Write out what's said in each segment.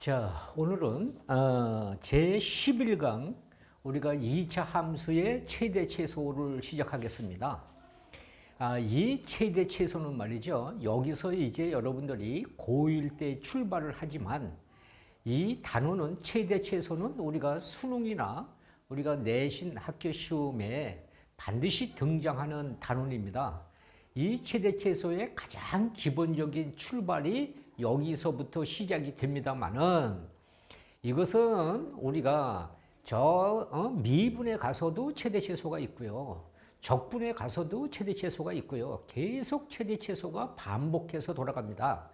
자, 오늘은 제11강 우리가 2차 함수의 최대 최소를 시작하겠습니다. 이 최대 최소는 말이죠. 여기서 이제 여러분들이 고1 때 출발을 하지만 이 단어는 최대 최소는 우리가 수능이나 우리가 내신 학교 시험에 반드시 등장하는 단원입니다. 이 최대 최소의 가장 기본적인 출발이 여기서부터 시작이 됩니다만은 이것은 우리가 미분에 가서도 최대 최소가 있고요. 적분에 가서도 최대 최소가 있고요. 계속 최대 최소가 반복해서 돌아갑니다.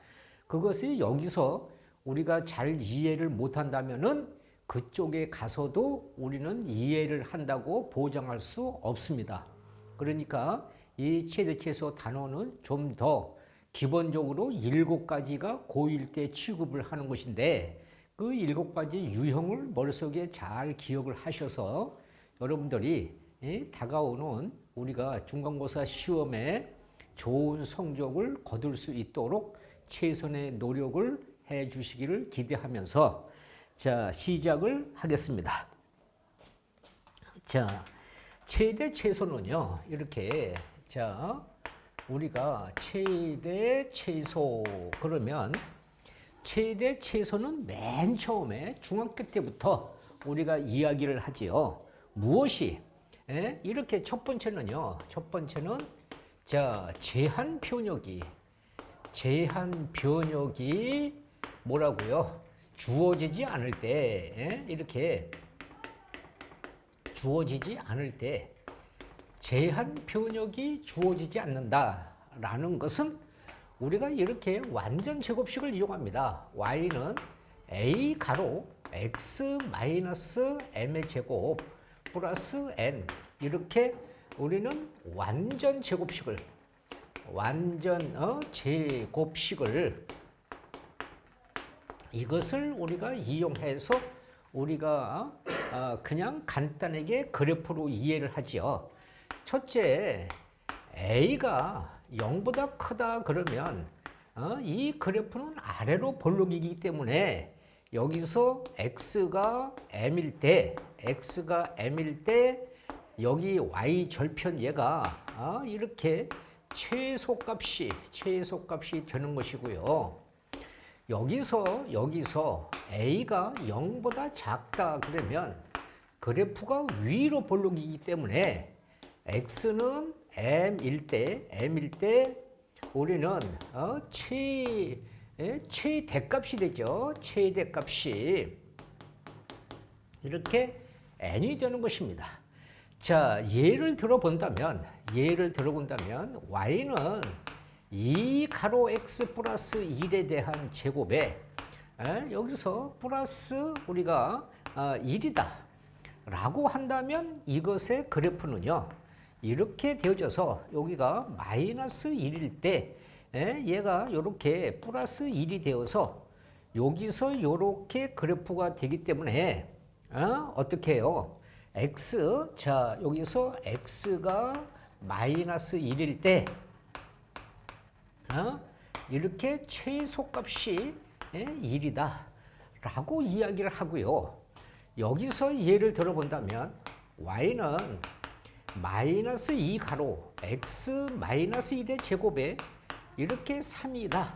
그것이 여기서 우리가 잘 이해를 못한다면은 그쪽에 가서도 우리는 이해를 한다고 보장할 수 없습니다. 그러니까 이 최대 최소 단어는 좀 더 기본적으로 7가지가 고1 때 취급을 하는 것인데 그 7가지 유형을 머릿속에 잘 기억을 하셔서 여러분들이 다가오는 우리가 중간고사 시험에 좋은 성적을 거둘 수 있도록 최선의 노력을 해 주시기를 기대하면서 자, 시작을 하겠습니다. 자, 최대 최소는요, 이렇게, 자, 우리가 최대 최소, 그러면 최대 최소는 맨 처음에 중학교 때부터 우리가 이야기를 하지요. 무엇이? 이렇게 첫 번째는요, 자, 제한 변역이 뭐라고요? 주어지지 않을 때, 이렇게 주어지지 않을 때, 제한 변역이 주어지지 않는다라는 것은 우리가 이렇게 완전 제곱식을 이용합니다. y는 a 가로 x 마이너스 m의 제곱 플러스 n, 이렇게 우리는 완전 제곱식을 이것을 우리가 이용해서 우리가 그냥 간단하게 그래프로 이해를 하지요. 첫째, A가 0보다 크다 그러면 이 그래프는 아래로 볼록이기 때문에 여기서 X가 M일 때 여기 Y 절편 얘가 이렇게 최소값이 되는 것이고요. 여기서 A가 0보다 작다 그러면 그래프가 위로 볼록이기 때문에 X는 M일 때 우리는 최대값이 되죠. 최대값이 이렇게 N이 되는 것입니다. 자, 예를 들어본다면 Y는 2 가로 X 플러스 1에 대한 제곱에 여기서 플러스 우리가 1이다 라고 한다면 이것의 그래프는요, 이렇게 되어져서 여기가 마이너스 1일 때 얘가 이렇게 플러스 1이 되어서 여기서 이렇게 그래프가 되기 때문에 어떻게 해요? 자, 여기서 x가 마이너스 1일 때 이렇게 최소값이 1이다 라고 이야기를 하고요. 여기서 예를 들어본다면 y는 마이너스 2 가로 x 마이너스 1의 제곱에 이렇게 3이다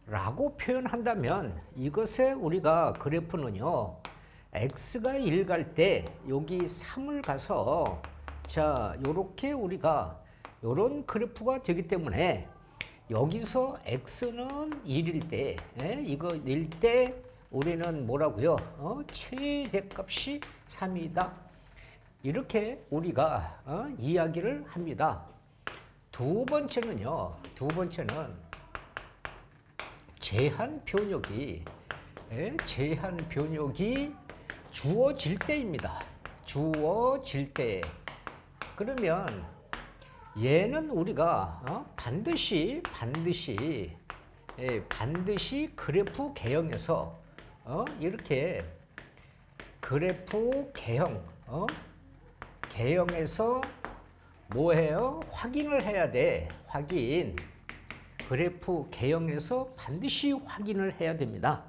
라고 표현한다면 이것의 우리가 그래프는요, x가 1 갈 때 여기 3을 가서 자, 요렇게 우리가 요런 그래프가 되기 때문에 여기서 x는 1일 때 이거 1 때 우리는 뭐라고요? 최대값이 3이다. 이렇게 우리가 이야기를 합니다. 두 번째는 제한 변역이 주어질 때입니다. 주어질 때. 그러면 얘는 우리가 반드시 그래프 개형에서 이렇게 그래프 개형에서 뭐해요? 확인을 해야 돼. 그래프 개형에서 반드시 확인을 해야 됩니다.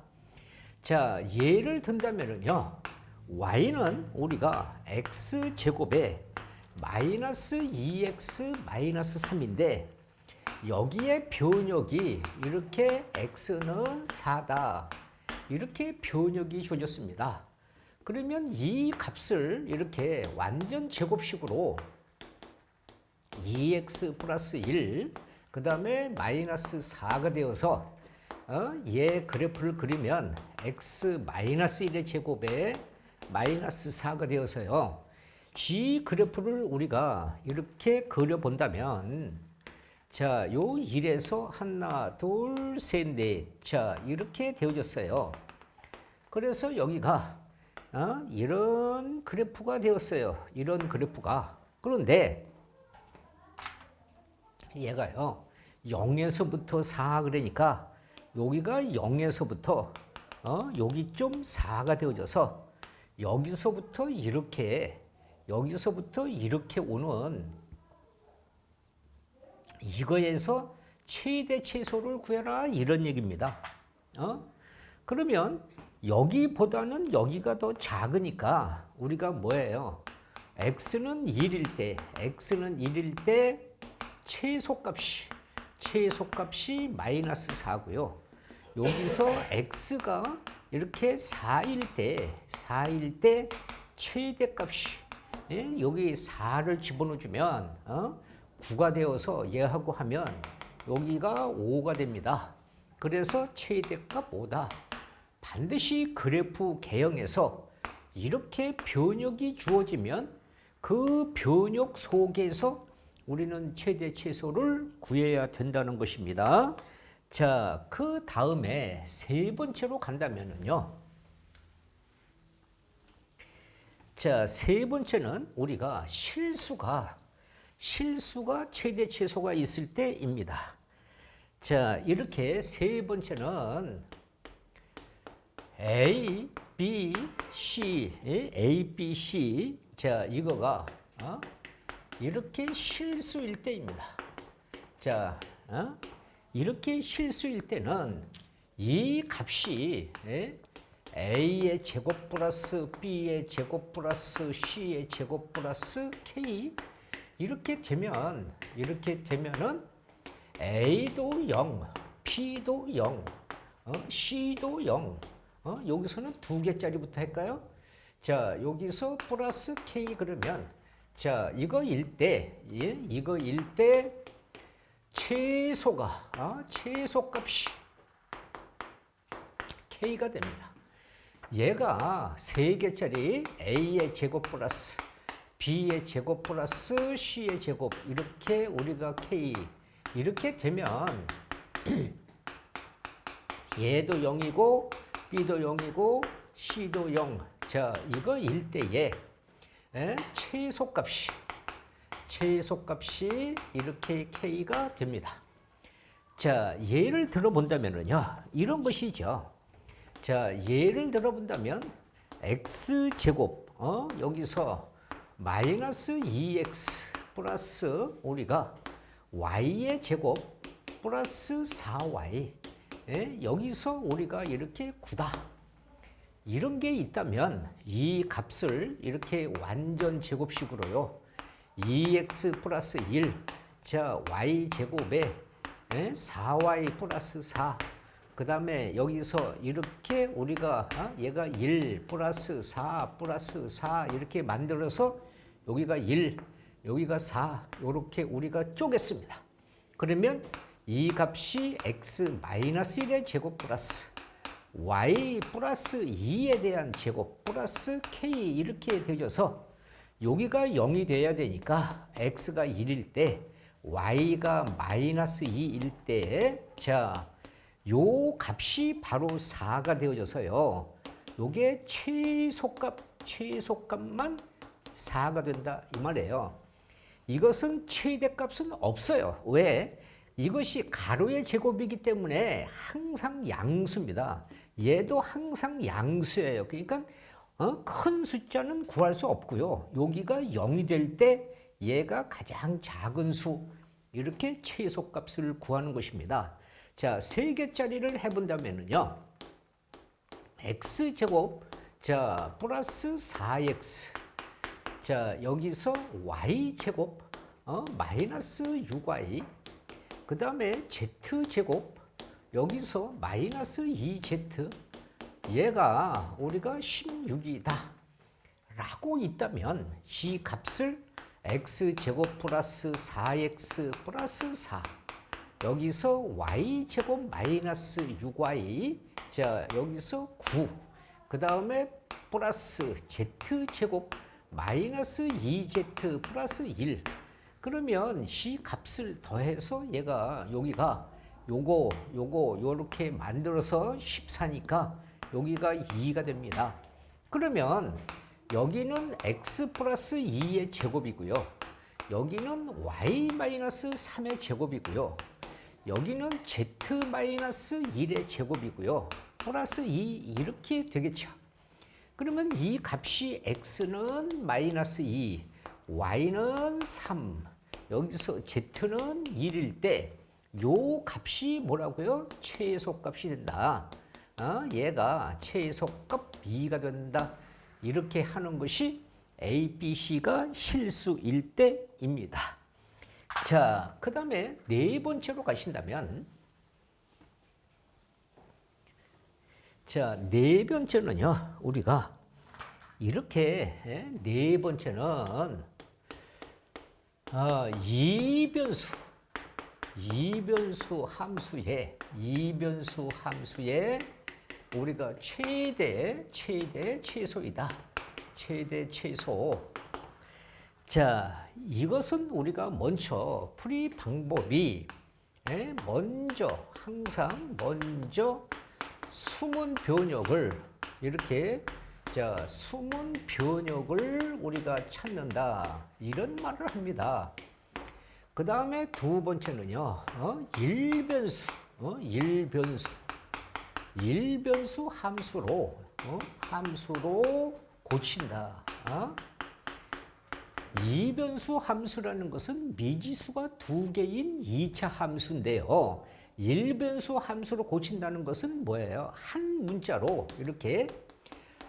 자, 예를 든다면은요. y는 우리가 x제곱에 마이너스 2x 마이너스 3인데 여기에 변역이 이렇게 x는 4다. 이렇게 변역이 주어졌습니다. 그러면 이 값을 이렇게 완전 제곱식으로 2x 플러스 1, 그 다음에 마이너스 4가 되어서 얘 그래프를 그리면 x 마이너스 1의 제곱에 마이너스 4가 되어서요. 이 그래프를 우리가 이렇게 그려본다면 자, 요 1에서 하나, 둘, 셋, 넷. 자, 이렇게 되어졌어요. 그래서 여기가 이런 그래프가 되었어요. 이런 그래프가. 그런데 얘가요. 0에서부터 4 그러니까 여기가 0에서부터 여기 좀 4가 되어져서 여기서부터 이렇게 오는 이거에서 최대 최소를 구해라 이런 얘기입니다. 그러면 여기보다는 여기가 더 작으니까 우리가 뭐예요? x는 1일 때 최소값이 마이너스 4고요. 여기서 x가 이렇게 4일 때 최대값이 여기 4를 집어넣어주면 9가 되어서 얘하고 하면 여기가 5가 됩니다. 그래서 최대값 5다. 반드시 그래프 개형에서 이렇게 변역이 주어지면 그 변역 속에서 우리는 최대 최소를 구해야 된다는 것입니다. 자, 그 다음에 세 번째로 간다면은요. 자, 세 번째는 우리가 실수가 최대 최소가 있을 때입니다. 자, 이렇게 세 번째는 A, B, C. 자, 이거가 이렇게 실수일 때입니다. 자, 이렇게 실수일 때는 이 값이 A의 제곱 플러스 B의 제곱 플러스 C의 제곱 플러스 K 이렇게 되면은 A도 0, B도 0, C도 0. 여기서는 두 개짜리부터 할까요? 자, 여기서 플러스 K 그러면 자, 이거일 때 최소값이 K가 됩니다. 얘가 3개짜리 A의 제곱 플러스 B의 제곱 플러스 C의 제곱 이렇게 우리가 K 이렇게 되면 얘도 0이고 B도 0이고 C도 0. 자, 이거일 때에 최소값이 이렇게 K가 됩니다. 자, 예를 들어본다면요. 이런 것이죠. 자, 예를 들어본다면 X제곱, 여기서 마이너스 2X 플러스 우리가 Y의 제곱 플러스 4Y. 여기서 우리가 이렇게 9다. 이런 게 있다면 이 값을 이렇게 완전 제곱식으로요. 2x 플러스 1, 자 y 제곱에 4y 플러스 4, 그 다음에 여기서 이렇게 우리가 얘가 1 플러스 4 플러스 4 이렇게 만들어서 여기가 1, 여기가 4 이렇게 우리가 쪼갰습니다. 그러면 이 값이 x 마이너스 1의 제곱 플러스 y 플러스 2에 대한 제곱 플러스 k 이렇게 되어서 여기가 0이 돼야 되니까 x가 1일 때 y가 마이너스 2일 때 자, 요 값이 바로 4가 되어져서요. 요게 최소값만 4가 된다 이 말이에요. 이것은 최대값은 없어요. 왜? 이것이 가로의 제곱이기 때문에 항상 양수입니다. 얘도 항상 양수예요. 그러니까 큰 숫자는 구할 수 없고요. 여기가 0이 될 때 얘가 가장 작은 수 이렇게 최소값을 구하는 것입니다. 자, 3개짜리를 해본다면요. x제곱 자 플러스 4x 자 여기서 y제곱 마이너스 6y 그 다음에 z제곱 여기서 마이너스 2z 얘가 우리가 16이다 라고 있다면 이 값을 x제곱 플러스 4x 플러스 4 여기서 y제곱 마이너스 6y 자 여기서 9 그 다음에 플러스 z제곱 마이너스 2z 플러스 1 그러면 이 값을 더해서 얘가 여기가 요거 요렇게 만들어서 14니까 여기가 2가 됩니다. 그러면 여기는 x 플러스 2의 제곱이고요. 여기는 y 마이너스 3의 제곱이고요. 여기는 z 마이너스 1의 제곱이고요. 플러스 2 이렇게 되겠죠. 그러면 이 값이 x는 마이너스 2, y는 3, 여기서 z는 1일 때 요 값이 뭐라고요? 최소값이 된다. 얘가 최소값 2가 된다. 이렇게 하는 것이 A, B, C가 실수일 때입니다. 자, 그 다음에 네 번째로 가신다면 자, 네 번째는요, 우리가 이렇게 네 번째는 이변수 함수의 우리가 최대 최소이다. 최대 최소. 자, 이것은 우리가 먼저 풀이 방법이 항상 먼저 숨은 변역을 이렇게 숨은 변역을 우리가 찾는다. 이런 말을 합니다. 그 다음에 두 번째는요, 일변수 함수로 고친다. 이변수 함수라는 것은 미지수가 두 개인 2차 함수인데요. 일변수 함수로 고친다는 것은 뭐예요? 한 문자로 이렇게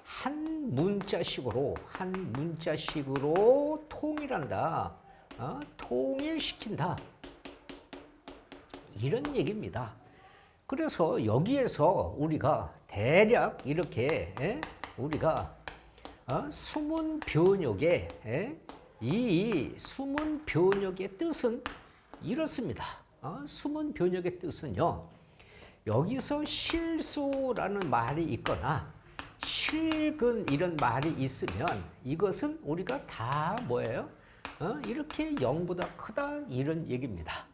한 문자식으로 통일한다. 통일시킨다. 이런 얘기입니다. 그래서 여기에서 우리가 대략 이렇게 우리가 숨은 변역의 이 숨은 변역의 뜻은 이렇습니다. 숨은 변역의 뜻은요. 여기서 실수라는 말이 있거나 실근 이런 말이 있으면 이것은 우리가 다 뭐예요? 이렇게 0보다 크다 이런 얘기입니다.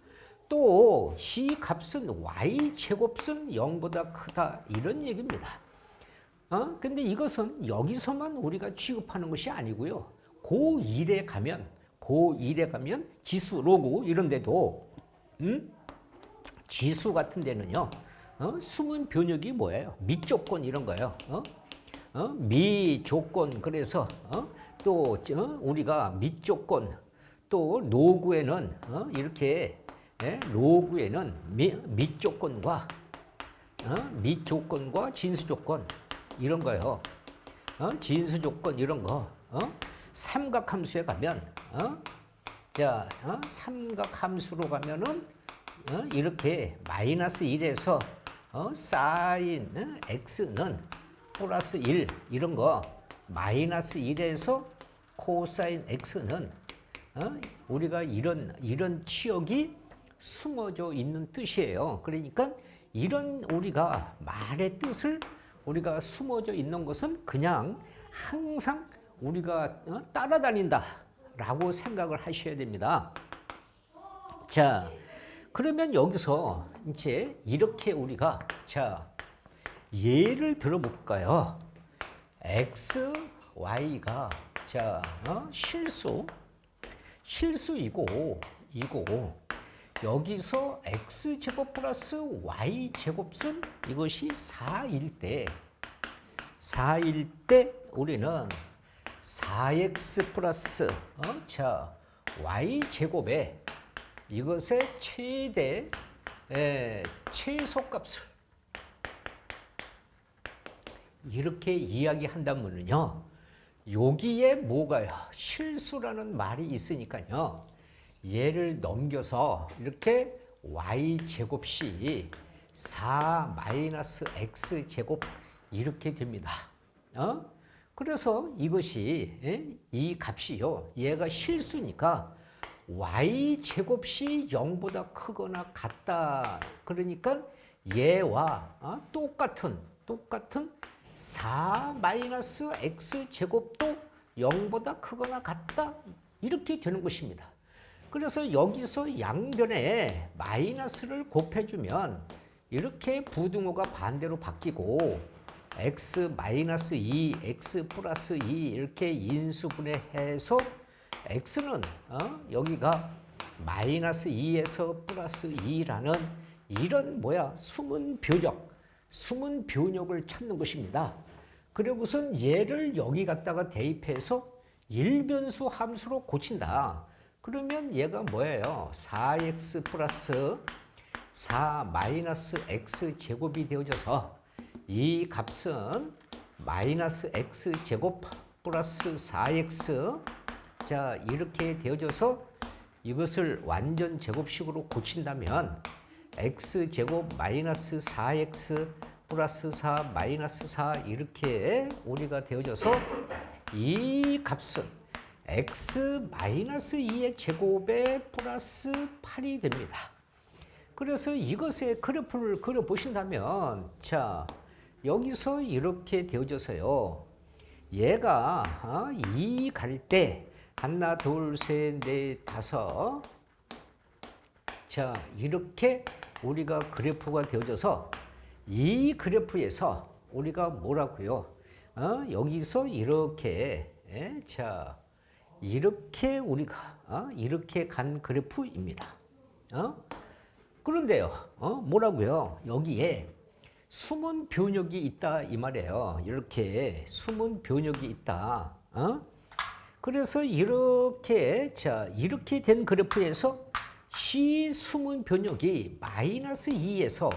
또 이 값은 y제곱은 0보다 크다 이런 얘기입니다. 근데 이것은 여기서만 우리가 취급하는 것이 아니고요. 고1에 가면 지수, 로그 이런 데도 지수 같은 데는요. 숨은 변역이 뭐예요? 미조건 이런 거예요. 미조건 그래서 또 우리가 미조건 또 로그에는 이렇게 로그에는 미조건과 진수조건 이런 거예요. 진수조건 이런 거. 삼각함수에 가면 삼각함수로 가면은 이렇게 마이너스 1에서 사인 x는 플러스 1 이런 거 마이너스 1에서 코사인 x는 우리가 이런 치역이 숨어져 있는 뜻이에요. 그러니까 이런 우리가 말의 뜻을 우리가 숨어져 있는 것은 그냥 항상 우리가 따라다닌다 라고 생각을 하셔야 됩니다. 자, 그러면 여기서 이제 이렇게 우리가 예를 들어볼까요? x, y가 실수이고 여기서 x제곱 플러스 y제곱은 이것이 4일 때 우리는 4x 플러스 y제곱에 이것의 최소값을 이렇게 이야기한다면요. 여기에 뭐가요? 실수라는 말이 있으니까요. 얘를 넘겨서 이렇게 y제곱시 4-x제곱 이렇게 됩니다. 그래서 이것이 이 값이요. 얘가 실수니까 y제곱시 0보다 크거나 같다. 그러니까 얘와 똑같은 4-x제곱도 0보다 크거나 같다. 이렇게 되는 것입니다. 그래서 여기서 양변에 마이너스를 곱해주면 이렇게 부등호가 반대로 바뀌고 x-2, x+2 이렇게 인수분해해서 x는 여기가 -2에서 +2라는 이런 숨은 변역을 찾는 것입니다. 그리고선 얘를 여기 갖다가 대입해서 일변수 함수로 고친다. 그러면 얘가 뭐예요? 4x 플러스 4-x제곱이 되어져서 이 값은 -x제곱 플러스 4x 자 이렇게 되어져서 이것을 완전 제곱식으로 고친다면 x제곱 마이너스 4x 플러스 4 마이너스 4 이렇게 우리가 되어져서 이 값은 x 마이너스 2의 제곱에 플러스 8이 됩니다. 그래서 이것의 그래프를 그려보신다면 자 여기서 이렇게 되어져서요. 얘가 2 갈 때 하나, 둘, 셋, 넷, 다섯 자 이렇게 우리가 그래프가 되어져서 이 그래프에서 우리가 뭐라고요? 여기서 이렇게 자 이렇게 우리가 이렇게 간 그래프입니다. 그런데요, 뭐라고요? 여기에 숨은 변역이 있다 이 말이에요. 이렇게 숨은 변역이 있다. 그래서 이렇게 자 이렇게 된 그래프에서 C 숨은 변역이 -2에서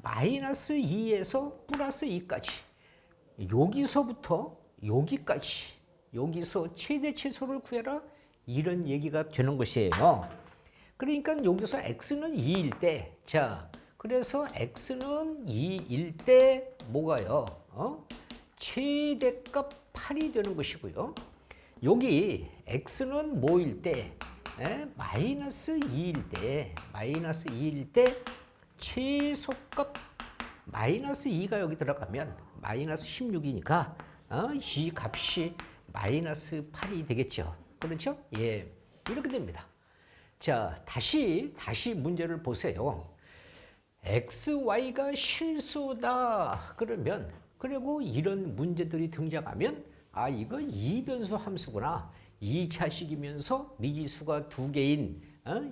-2에서 플러스 2까지 여기서부터 여기까지 여기서 최대 최소를 구해라 이런 얘기가 되는 것이에요. 그러니까 여기서 x는 2일 때 자 그래서 x는 2일 때 뭐가요? 최대값 8이 되는 것이고요. 여기 x는 뭐일 때 -2일 때 최소값 -2가 여기 들어가면 -16이니까 이 값이 -8이 되겠죠. 그렇죠? 예, 이렇게 됩니다. 자, 다시 문제를 보세요. xy가 실수다. 그러면 그리고 이런 문제들이 등장하면 이거 이변수 함수구나. 2차식이면서 미지수가 2개인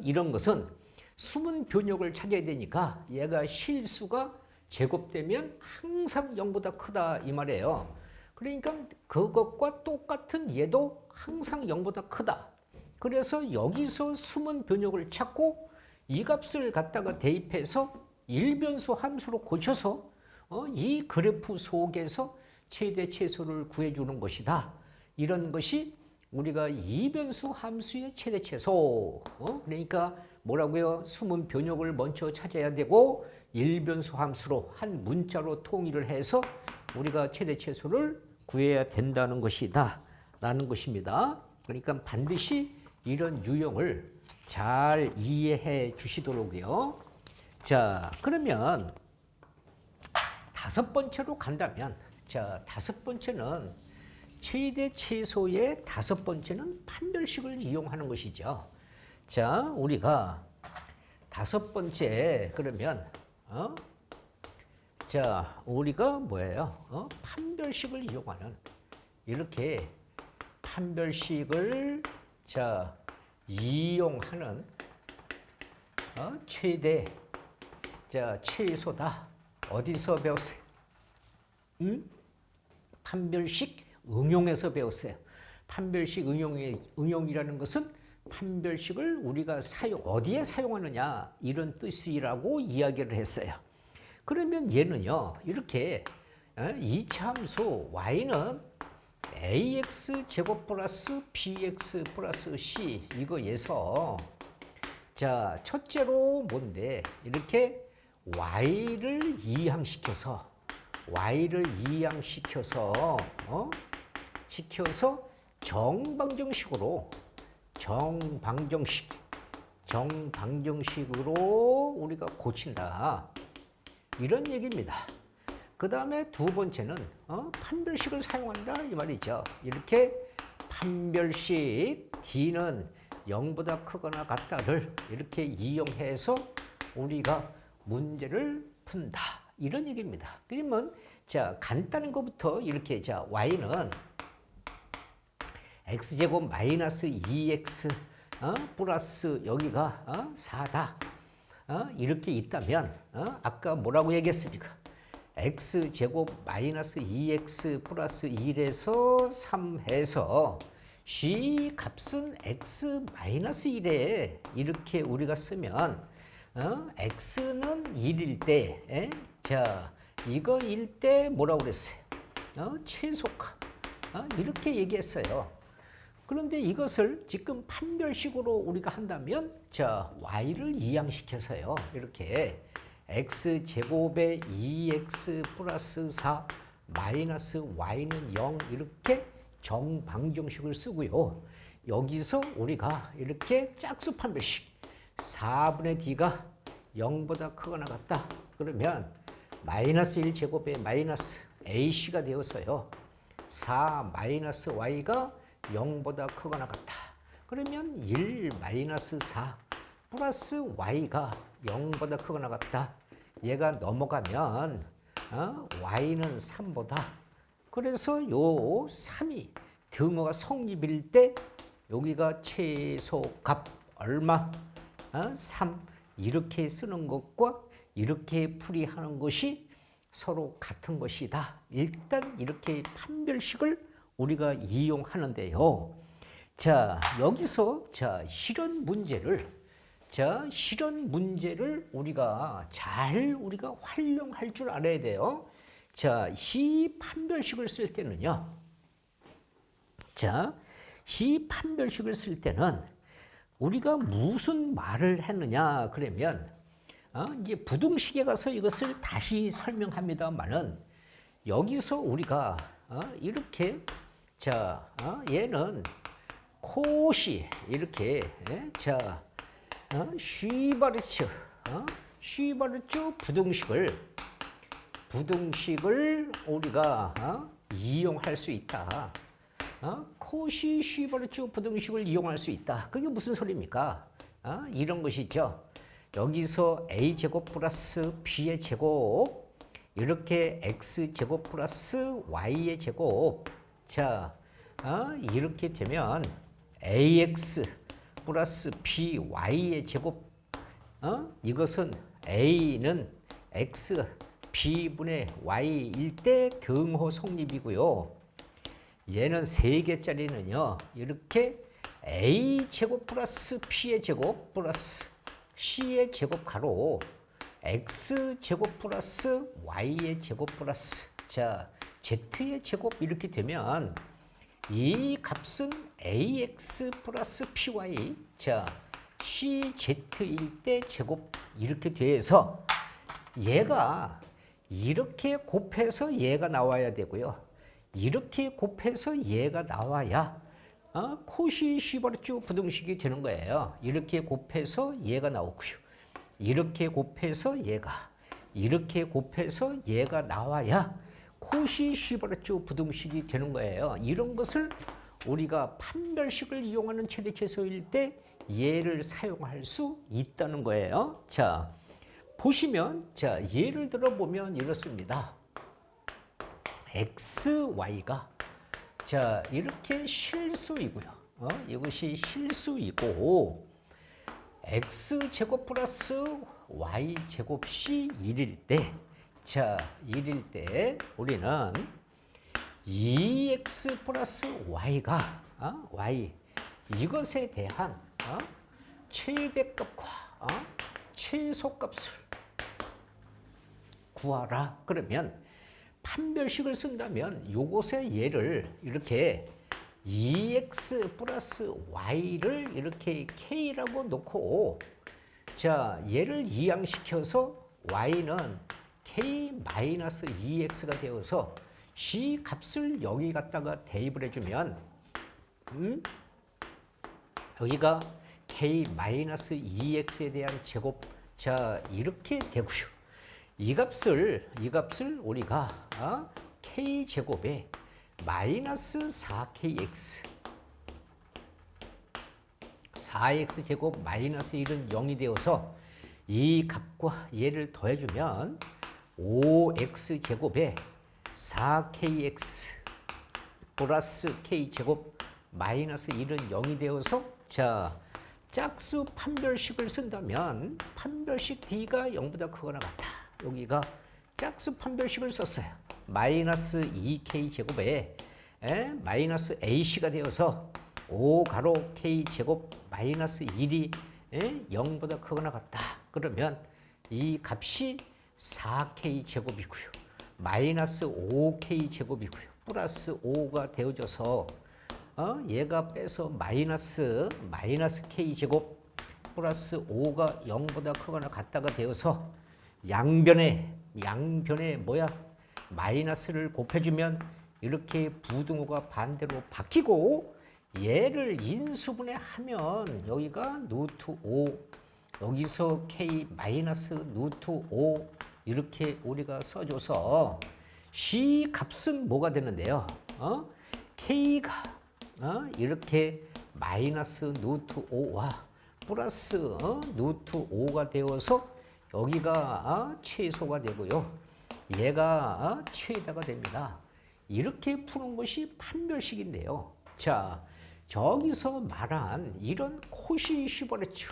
이런 것은 숨은 변역을 찾아야 되니까 얘가 실수가 제곱되면 항상 0보다 크다 이 말이에요. 그러니까 그것과 똑같은 얘도 항상 0보다 크다. 그래서 여기서 숨은 변역을 찾고 이 값을 갖다가 대입해서 일변수 함수로 고쳐서 이 그래프 속에서 최대 최소를 구해주는 것이다. 이런 것이 우리가 이변수 함수의 최대 최소. 그러니까 뭐라고요? 숨은 변역을 먼저 찾아야 되고 일변수 함수로 한 문자로 통일을 해서 우리가 최대 최소를 구해야 된다는 것이다. 라는 것입니다. 그러니까 반드시 이런 유형을 잘 이해해 주시도록요. 자, 그러면 다섯 번째로 간다면 자, 다섯 번째는 최대 최소의 다섯 번째는 판별식을 이용하는 것이죠. 자, 우리가 다섯 번째 그러면 자, 우리가 뭐예요? 판별식을 이용하는 이렇게 판별식을 자, 이용하는 최대 자, 최소다. 어디서 배웠어요? 판별식 응용에서 배웠어요. 판별식 응용이라는 것은 판별식을 우리가 어디에 사용하느냐 이런 뜻이라고 이야기를 했어요. 그러면 얘는요 이렇게 이차 함수 y는 ax 제곱 플러스 bx 플러스 c 이거에서 자 첫째로 뭔데 이렇게 y를 이항시켜서 시켜서 정방정식으로 우리가 고친다 이런 얘기입니다. 그 다음에 두 번째는 판별식을 사용한다 이 말이죠. 이렇게 판별식 d는 0보다 크거나 같다를 이렇게 이용해서 우리가 문제를 푼다 이런 얘기입니다. 그러면 자 간단한 것부터 이렇게 자 y는 x제곱 마이너스 2x 플러스 여기가 4다 이렇게 있다면 아까 뭐라고 얘기했습니까? x제곱 마이너스 2x 플러스 1에서 3 해서 c 값은 x 마이너스 1에 이렇게 우리가 쓰면 x는 1일 때 자 이거일 때 뭐라고 그랬어요? 최소값 이렇게 얘기했어요. 그런데 이것을 지금 판별식으로 우리가 한다면 자 y를 이항시켜서요 이렇게 x제곱에 2x 플러스 4 마이너스 y는 0 이렇게 정방정식을 쓰고요. 여기서 우리가 이렇게 짝수 판별식 4분의 d가 0보다 크거나 같다. 그러면 마이너스 1제곱에 마이너스 ac가 되어서요. 4 마이너스 y가 0보다 크거나 같다. 그러면 1 마이너스 4 플러스 y가 0보다 크거나 같다. 얘가 넘어가면 y는 3보다. 그래서 요 3이 등호가 성립일 때 여기가 최소값 얼마? 3 이렇게 쓰는 것과 이렇게 풀이하는 것이 서로 같은 것이다. 일단 이렇게 판별식을 우리가 이용하는데요. 자, 여기서 자, 실현 문제를 우리가 우리가 활용할 줄 알아야 돼요. 자, 시 판별식을 쓸 때는요. 자, 시 판별식을 쓸 때는 우리가 무슨 말을 했느냐 그러면 이제 부등식에 가서 이것을 다시 설명합니다만은 여기서 우리가 이렇게 자 얘는 코시 이렇게 자 슈바르츠 부등식을 우리가 이용할 수 있다. 코시 슈바르츠 부등식을 이용할 수 있다. 그게 무슨 소리입니까? 이런 것이죠. 여기서 a제곱 플러스 b의 제곱 이렇게 x제곱 플러스 y의 제곱 자 이렇게 되면 ax 플러스 by의 제곱 이것은 a는 x b분의 y일 때 등호 성립이고요. 얘는 3개짜리는요. 이렇게 a제곱 플러스 p의 제곱 플러스 c의 제곱 가로 x제곱 플러스 y의 제곱 플러스 자 z의 제곱 이렇게 되면 이 값은 ax 플러스 py 자 cz일 때 제곱 이렇게 돼서 얘가 이렇게 곱해서 얘가 나와야 되고요. 이렇게 곱해서 얘가 나와야 코시 슈바르츠 부등식이 되는 거예요. 이렇게 곱해서 얘가 나오고요. 이렇게 곱해서 얘가 이렇게 곱해서 얘가 나와야 코시 슈바르츠 부등식이 되는 거예요. 이런 것을 우리가 판별식을 이용하는 최대 최소일 때 얘를 사용할 수 있다는 거예요. 자, 보시면 자, 예를 들어 보면 이렇습니다. xy가 자, 이렇게 실수이고요. 이것이 실수이고 x제곱 플러스 y제곱이 1일 때 자, 1일 때 우리는 2x 플러스 y가 y 이것에 대한 최대값과 최소값을 구하라. 그러면 판별식을 쓴다면 요것의 얘를 이렇게 2x 플러스 y를 이렇게 k라고 놓고 자 얘를 이항시켜서 y는 k 마이너스 2x가 되어서 c 값을 여기 갖다가 대입을 해주면 여기가 k 마이너스 2x에 대한 제곱 자 이렇게 되고요. 이 값을 우리가 k 제곱에 마이너스 4kx 4x 제곱 마이너스 1은 0이 되어서 이 값과 얘를 더해주면 5x 제곱에 4kx 플러스 k 제곱 마이너스 1은 0이 되어서 자 짝수 판별식을 쓴다면 판별식 d가 0보다 크거나 같다. 여기가 짝수 판별식을 썼어요. 마이너스 2k 제곱에 마이너스 ac가 되어서 5 가로 k 제곱 마이너스 1이 0보다 크거나 같다. 그러면 이 값이 4k 제곱이고요. 마이너스 5k 제곱이고요. 플러스 5가 되어져서 얘가 빼서 마이너스 k 제곱 플러스 5가 0보다 크거나 같다가 되어서 양변에 뭐야? 마이너스를 곱해주면 이렇게 부등호가 반대로 바뀌고 얘를 인수분해하면 여기가 루트 5 여기서 k 마이너스 루트 5 이렇게 우리가 써줘서 c 값은 뭐가 되는데요? k가 이렇게 마이너스 루트 5와 플러스 루트 5가 되어서 여기가 최소가 되고요. 얘가 최다가 됩니다. 이렇게 푸는 것이 판별식인데요. 자, 저기서 말한 이런 콧이 슈버레츠.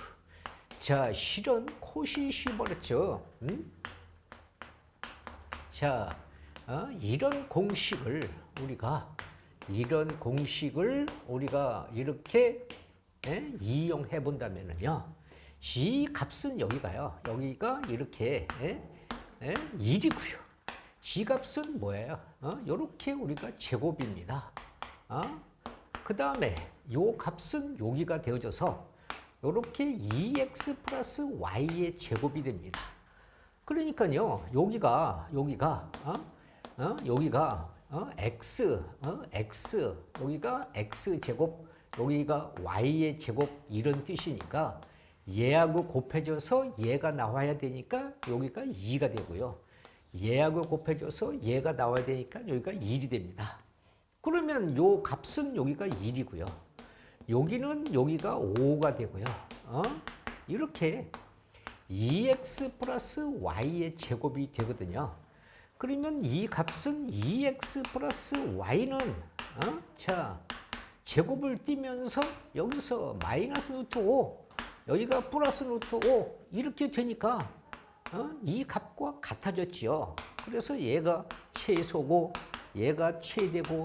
자, 실은 콧이 슈버레츠. 자, 이런 공식을 우리가 이렇게 이용해 본다면은요. C 값은 여기가요. 여기가 이렇게 1이고요. C 값은 뭐예요? 이렇게 우리가 제곱입니다. 그 다음에 요 값은 여기가 되어져서 이렇게 2x 플러스 y의 제곱이 됩니다. 그러니까요. 여기가 x 여기가 x 제곱 여기가 y의 제곱 이런 뜻이니까 얘하고 곱해져서 얘가 나와야 되니까 여기가 2가 되고요. 얘하고 곱해져서 얘가 나와야 되니까 여기가 1이 됩니다. 그러면 요 값은 여기가 1이고요. 여기는 여기가 5가 되고요. 이렇게 2x 플러스 y의 제곱이 되거든요. 그러면 이 값은 2x 플러스 y는 자 제곱을 띄면서 여기서 마이너스 루트 5 여기가 플러스 루트 5 이렇게 되니까 이 값과 같아졌지요. 그래서 얘가 최소고 얘가 최대고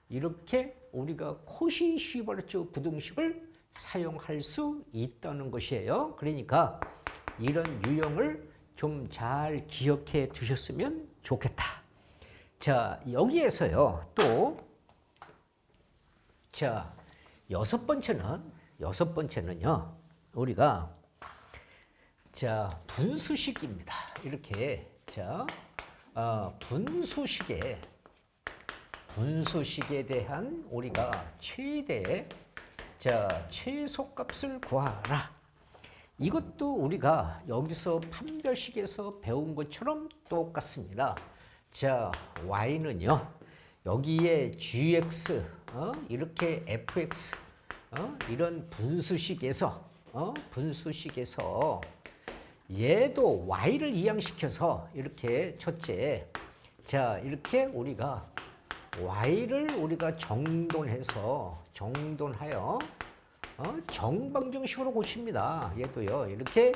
이렇게 우리가 코시-슈버트 부등식을 사용할 수 있다는 것이에요. 그러니까 이런 유형을 좀 잘 기억해 두셨으면 좋겠다. 자, 여기에서요. 또 자, 여섯 번째는요. 우리가 자, 분수식입니다. 이렇게 자, 분수식에 대한 우리가 최대 자, 최소값을 구하라. 이것도 우리가 여기서 판별식에서 배운 것처럼 똑같습니다. 자, y는요. 여기에 gx 이렇게 fx 이런 분수식에서 얘도 y를 이항시켜서 이렇게 첫째 자 이렇게 우리가 y를 우리가 정돈하여 정방정식으로 고칩니다. 얘도요 이렇게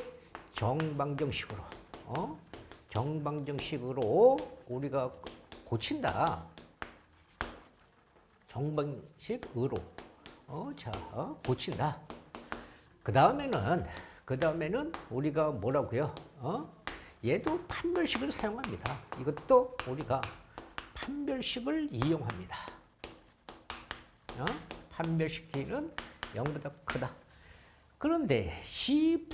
정방정식으로 우리가 고친다. 정방식으로 고친다. 그 다음에는 우리가 뭐라고요? 얘도 판별식을 사용합니다. 이것도 우리가 판별식을 이용합니다. 판별식 t는 0보다 크다. 그런데 시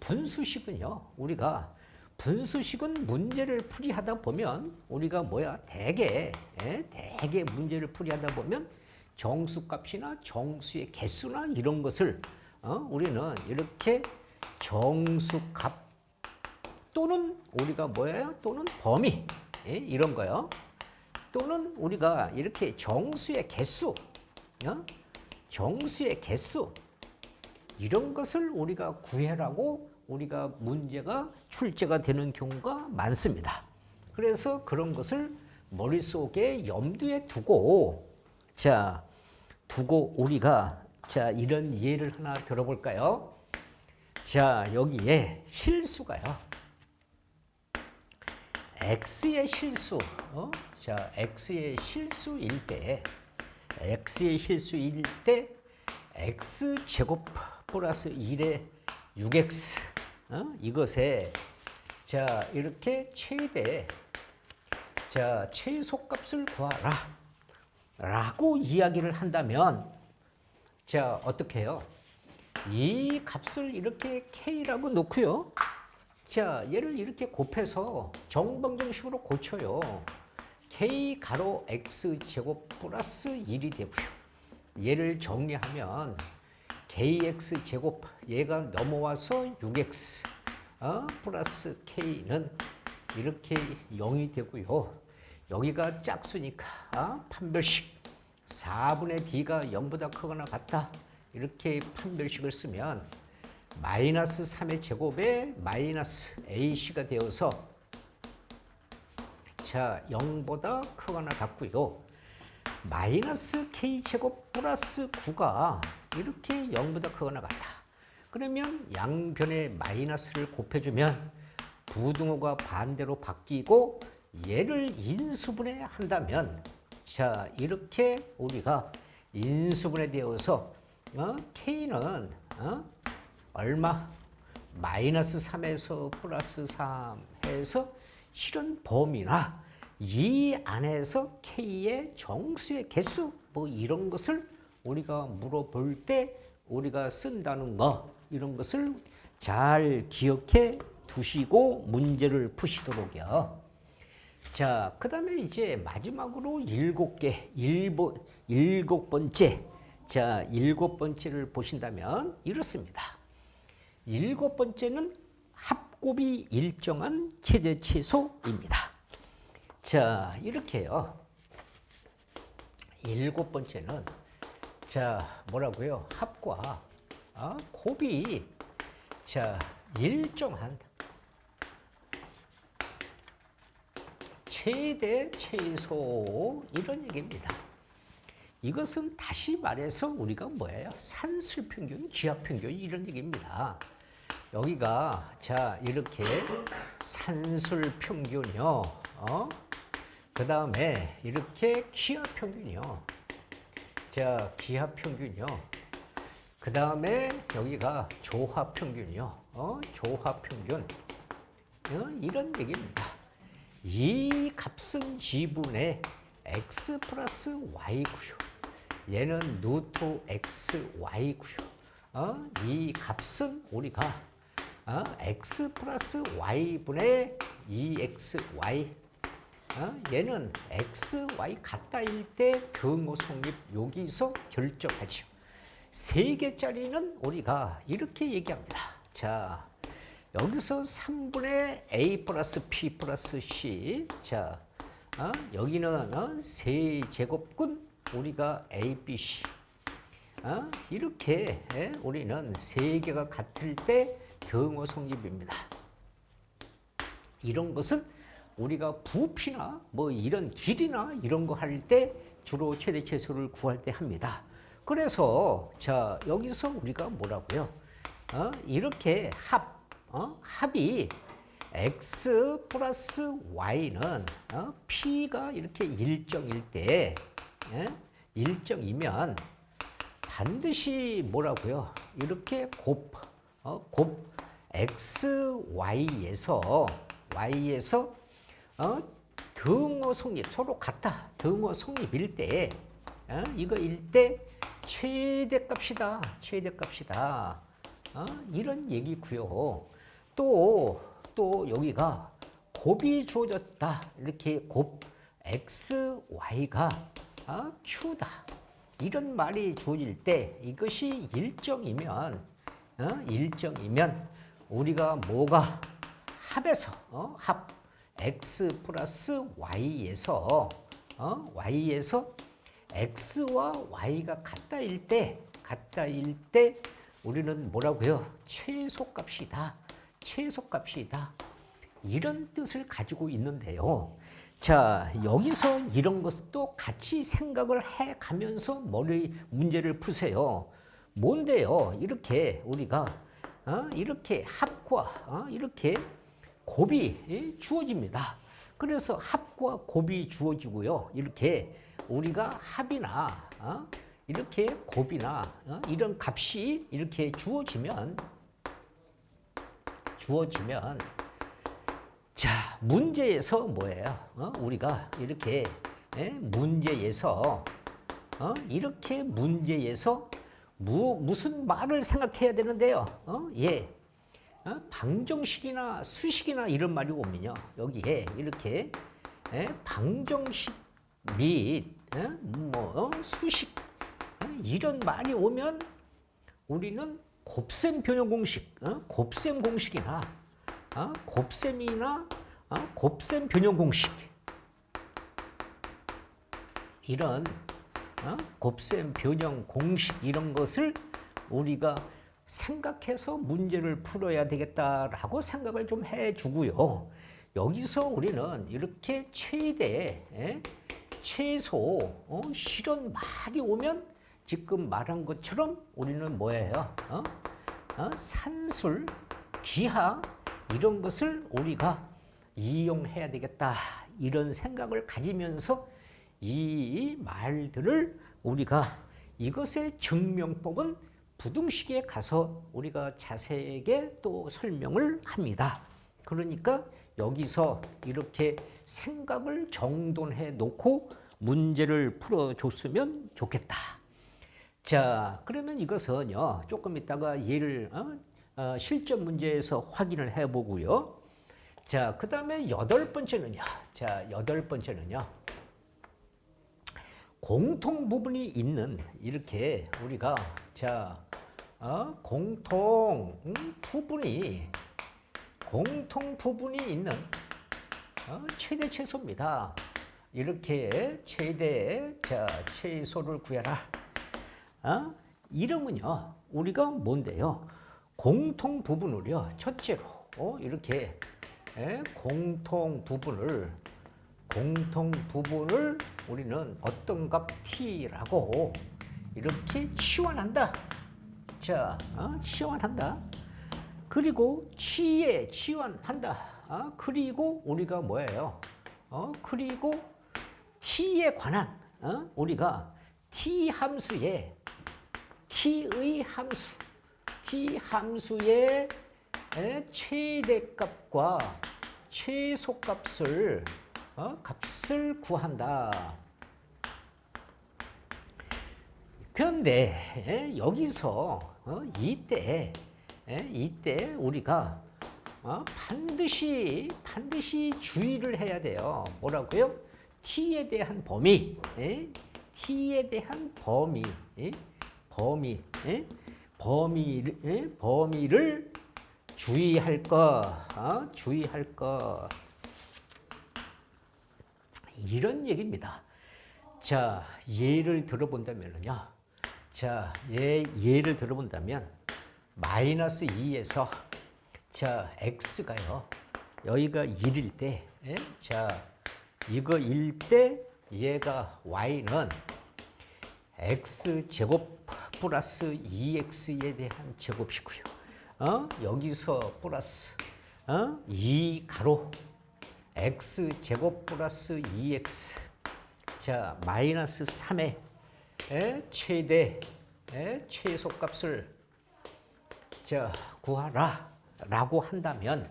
분수식은요, 우리가 분수식은 문제를 풀이하다 보면 우리가 대개 문제를 풀이하다 보면 정수값이나 정수의 개수나 이런 것을 우리는 이렇게 정수값 또는 우리가 또는 범위 이런 거요. 또는 우리가 이렇게 정수의 개수, 정수의 개수 이런 것을 우리가 구해라고 우리가 문제가 출제가 되는 경우가 많습니다. 그래서 그런 것을 머릿속에 염두에 두고 우리가 이런 예를 하나 들어볼까요? 여기에 실수가요. x의 실수, x의 실수일 때 x제곱 플러스 1의 6x 이것에 이렇게 최소값을 구하라 라고 이야기를 한다면 어떻게 해요? 이 값을 이렇게 k라고 놓고요. 얘를 이렇게 곱해서 정방정식으로 고쳐요. k 가로 x제곱 플러스 1이 되고요. 얘를 정리하면 kx제곱 얘가 넘어와서 6x 플러스 k는 이렇게 0이 되고요. 여기가 짝수니까 판별식 4분의 d가 0보다 크거나 같다. 이렇게 판별식을 쓰면 마이너스 3의 제곱에 마이너스 ac가 되어서 0보다 크거나 같고요. 마이너스 k제곱 플러스 9가 이렇게 0보다 크거나 같다. 그러면 양변에 마이너스를 곱해주면 부등호가 반대로 바뀌고 얘를 인수분해 한다면 이렇게 우리가 인수분해 되어서 k는 얼마? 마이너스 3에서 플러스 3 해서 실은 범위나 이 안에서 k의 정수의 개수 이런 것을 우리가 물어볼 때 우리가 쓴다는 거 이런 것을 잘 기억해 두시고 문제를 푸시도록요. 그 다음에 이제 마지막으로 일곱 번째. 일곱 번째를 보신다면 이렇습니다. 일곱 번째는 합곱이 일정한 최대치소입니다. 이렇게요. 일곱 번째는 뭐라고요? 합과 곱이 일정한 최대 최소 이런 얘기입니다. 이것은 다시 말해서 우리가 산술평균, 기하평균 이런 얘기입니다. 여기가 이렇게 산술평균이요. 그 다음에 이렇게 기하평균이요. 기하평균이요. 그 다음에 여기가 조합평균이요. 조합평균 이런 얘기입니다. 이 값은 지분의 x 플러스 y고요. 얘는 루트 xy고요. 이 값은 우리가 x 플러스 y분의 2xy 얘는 xy 같다일 때 등호 성립 여기서 결정하죠. 3개짜리는 우리가 이렇게 얘기합니다. 여기서 3분의 a 플러스 p 플러스 c 여기는 세제곱근 우리가 a, b, c 이렇게 우리는 3개가 같을 때 등호 성립입니다. 이런 것은 우리가 부피나 이런 길이나 이런 거 할 때 주로 최대 최소를 구할 때 합니다. 그래서 여기서 우리가 뭐라고요? 이렇게 합이 x 플러스 y는 p가 이렇게 일정일 때 일정이면 반드시 뭐라고요? 이렇게 곱 xy에서 등호 성립 서로 같다. 등호 성립일 때 이거일 때 최대값이다. 최대값이다. 이런 얘기고요. 또 여기가 곱이 주어졌다. 이렇게 곱 x, y가 q다. 이런 말이 주어질 때 이것이 일정이면 우리가 뭐가 합에서 합 x 플러스 y에서 x와 y가 같다일 때 우리는 뭐라고요? 최소값이다. 최소값이다. 이런 뜻을 가지고 있는데요. 자, 여기서 이런 것도 같이 생각을 해 가면서 문제를 푸세요. 뭔데요? 이렇게 우리가 이렇게 합과 이렇게 곱이 주어집니다. 그래서 합과 곱이 주어지고요. 이렇게 우리가 합이나 이렇게 곱이나 이런 값이 이렇게 주어지면 자, 문제에서 뭐예요? 우리가 이렇게 문제에서 이렇게 문제에서 무슨 말을 생각해야 되는데요? 방정식이나 수식이나 이런 말이 오면요. 여기에 이렇게 방정식 및 수식 이런 말이 오면 우리는 곱셈 변형 공식, 곱셈 공식이나 곱셈이나 곱셈 변형 공식 이런 곱셈 변형 공식 이런 것을 우리가 생각해서 문제를 풀어야 되겠다라고 생각을 좀 해주고요. 여기서 우리는 이렇게 최대, 최소, 실현 말이 오면 지금 말한 것처럼 우리는 뭐예요? 산술, 기하 이런 것을 우리가 이용해야 되겠다 이런 생각을 가지면서 이 말들을 우리가 이것의 증명법은 부등식에 가서 우리가 자세하게 또 설명을 합니다. 그러니까 여기서 이렇게 생각을 정돈해 놓고 문제를 풀어줬으면 좋겠다. 자, 그러면 이것은요, 조금 이따가 예를 실전 문제에서 확인을 해보고요. 자, 그 다음에 여덟 번째는요. 공통 부분이 있는 이렇게 우리가 공통 부분이 있는 최대 최소입니다. 이렇게 최소를 구해라. 이러면요 우리가 뭔데요? 공통 부분을요 첫째로 이렇게 공통 부분을 우리는 어떤 값 t라고 이렇게 치환한다. 자, 치환한다. 그리고 치에 치환한다. 그리고 우리가 뭐예요? 그리고 t에 관한 우리가 t 함수의 최대값과 최소값을 구한다. 그런데 여기서 이때 우리가 반드시 주의를 해야 돼요. 뭐라고요? t에 대한 범위, 범위를 주의할 것. 이런 얘기입니다. 자, 예를 들어본다면요. 예를 들어본다면 마이너스 2에서 x가요. 여기가 1일 때, 이거일 때 얘가 y는 x제곱 플러스 2x에 대한 제곱이고요. 여기서 플러스 2 가로 x제곱 플러스 2x 마이너스 3의 최대 최소값을 구하라 라고 한다면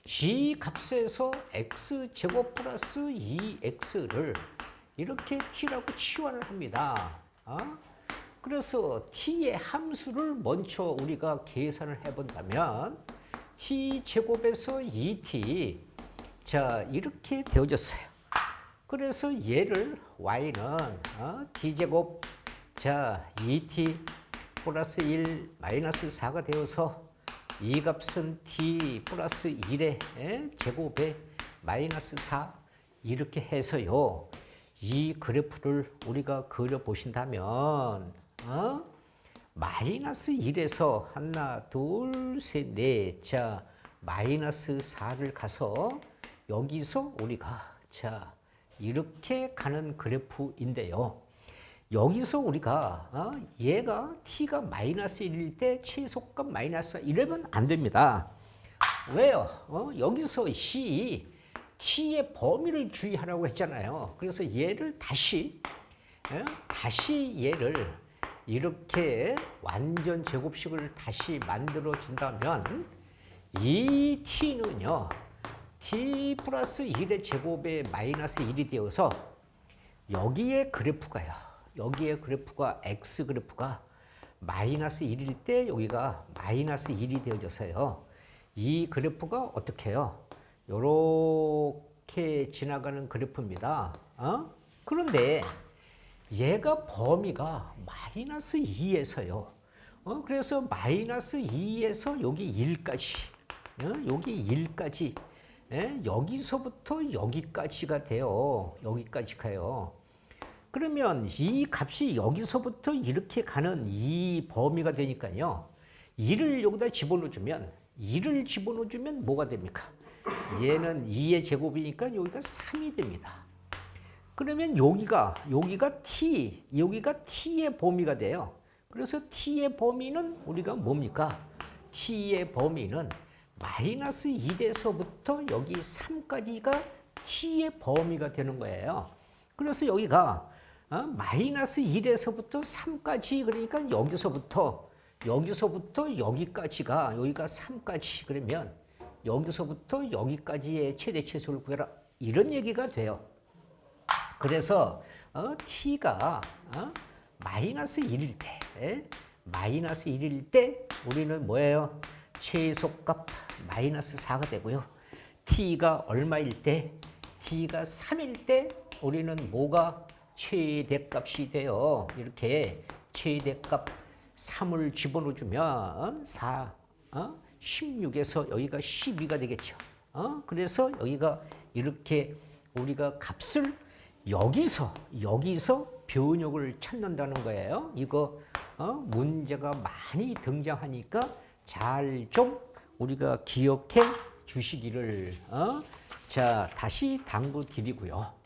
g 값에서 x제곱 플러스 2x를 이렇게 t라고 치환을 합니다. 그래서 t의 함수를 먼저 우리가 계산을 해본다면 t제곱에서 2t 자 이렇게 되어졌어요. 그래서 얘를 y는 t제곱 자 2t 플러스 1 마이너스 4가 되어서 이 값은 t 플러스 1의 제곱에 마이너스 4 이렇게 해서요. 이 그래프를 우리가 그려보신다면 마이너스 1에서 하나 둘 셋 넷 자 마이너스 4를 가서 여기서 우리가 자 이렇게 가는 그래프인데요. 여기서 우리가 얘가 t가 마이너스 1일 때 최소값 마이너스 이러면 안 됩니다. 왜요? 여기서 t의 범위를 주의하라고 했잖아요. 그래서 얘를 다시 얘를 이렇게 완전 제곱식을 다시 만들어 준다면 이 t는요 t 플러스 1의 제곱에 마이너스 1이 되어서 여기에 그래프가요. 여기에 그래프가 x 그래프가 마이너스 1일 때 여기가 마이너스 1이 되어져서요. 이 그래프가 어떻게 해요? 요렇게 지나가는 그래프입니다. 그런데 얘가 범위가 마이너스 2에서요. 그래서 마이너스 2에서 여기 1까지 여기 1까지 여기서부터 여기까지가 돼요. 여기까지 가요. 그러면 이 값이 여기서부터 이렇게 가는 이 범위가 되니까요. 2를 여기다 집어넣어주면 2를 집어넣어주면 뭐가 됩니까? 얘는 2의 제곱이니까 여기가 3이 됩니다. 그러면 여기가 여기가 t의 범위가 돼요. 그래서 t의 범위는 우리가 뭡니까? t의 범위는 마이너스 1에서부터 여기 3까지가 t의 범위가 되는 거예요. 그래서 여기가 마이너스 1에서부터 3까지 그러니까 여기서부터 여기까지가 여기가 3까지 그러면 여기서부터 여기까지의 최대 최소를 구해라 이런 얘기가 돼요. 그래서 t가 마이너스 1일 때 우리는 뭐예요? 최소값 마이너스 4가 되고요. t가 얼마일 때? t가 3일 때 우리는 뭐가 최대값이 돼요. 이렇게 최대값 3을 집어넣어주면 4, 16에서 여기가 12가 되겠죠. 그래서 여기가 이렇게 우리가 값을 여기서 변형을 찾는다는 거예요. 이거 문제가 많이 등장하니까 잘 좀 우리가 기억해 주시기를 자 다시 당부드리고요.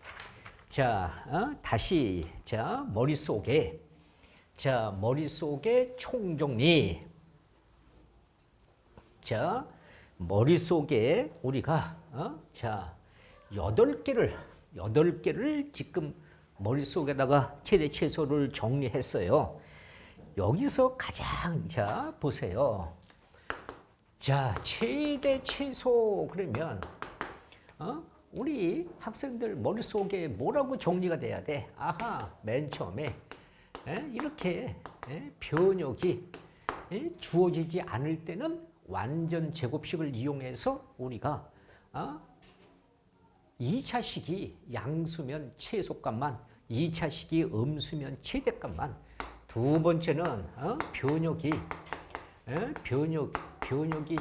자 다시 자 머릿속에 총정리. 자 머릿속에 우리가 자 8개를 지금 머릿속에다가 최대 최소를 정리했어요. 여기서 가장 자 보세요. 자 최대 최소 그러면 우리 학생들 머릿속에 뭐라고 정리가 돼야 돼? 아하 맨 처음에 이렇게 변역이 주어지지 않을 때는 완전 제곱식을 이용해서 우리가 2차식이 양수면 최소값만 2차식이 음수면 최대값만 두 번째는 변역이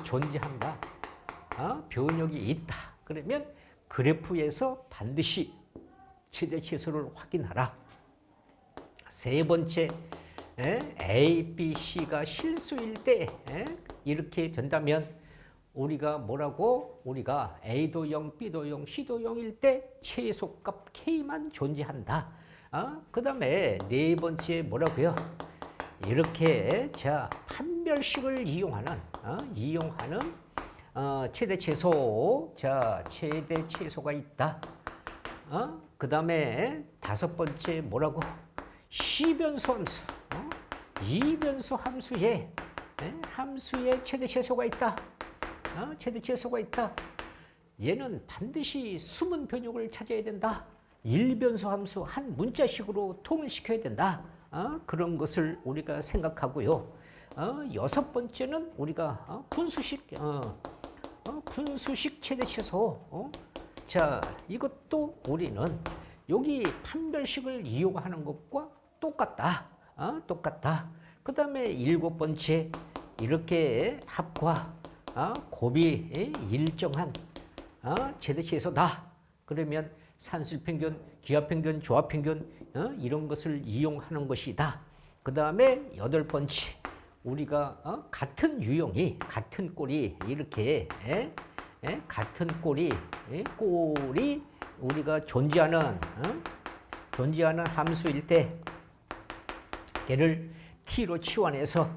존재한다. 변역이 있다. 그러면 그래프에서 반드시 최대 최소를 확인하라. 세 번째 A, B, C가 실수일 때 이렇게 된다면 우리가 뭐라고? 우리가 A도 0, B도 0, C도 0일 때 최소값 K만 존재한다. 그 다음에 네 번째 뭐라고요? 이렇게 자 판별식을 이용하는 최대 최소 자 최대 최소가 있다. 그 다음에 다섯 번째 뭐라고? C변수 함수, 이변수 함수에 최대 최소가 있다. 최대 최소가 있다. 얘는 반드시 숨은 변형을 찾아야 된다. 일변수 함수 한 문자식으로 통일시켜야 된다. 그런 것을 우리가 생각하고요. 여섯 번째는 우리가 분수식 최대 최소. 자, 이것도 우리는 여기 판별식을 이용하는 것과 똑같다. 똑같다. 그 다음에 일곱 번째, 이렇게 합과 곱이 일정한 최대 최소다. 그러면 산술평균, 기하평균, 조합평균 이런 것을 이용하는 것이다. 그 다음에 여덟 번째, 우리가 같은 유형이 같은 꼴이 이렇게 같은 꼴이 우리가 존재하는 함수일 때 걔를 t로 치환해서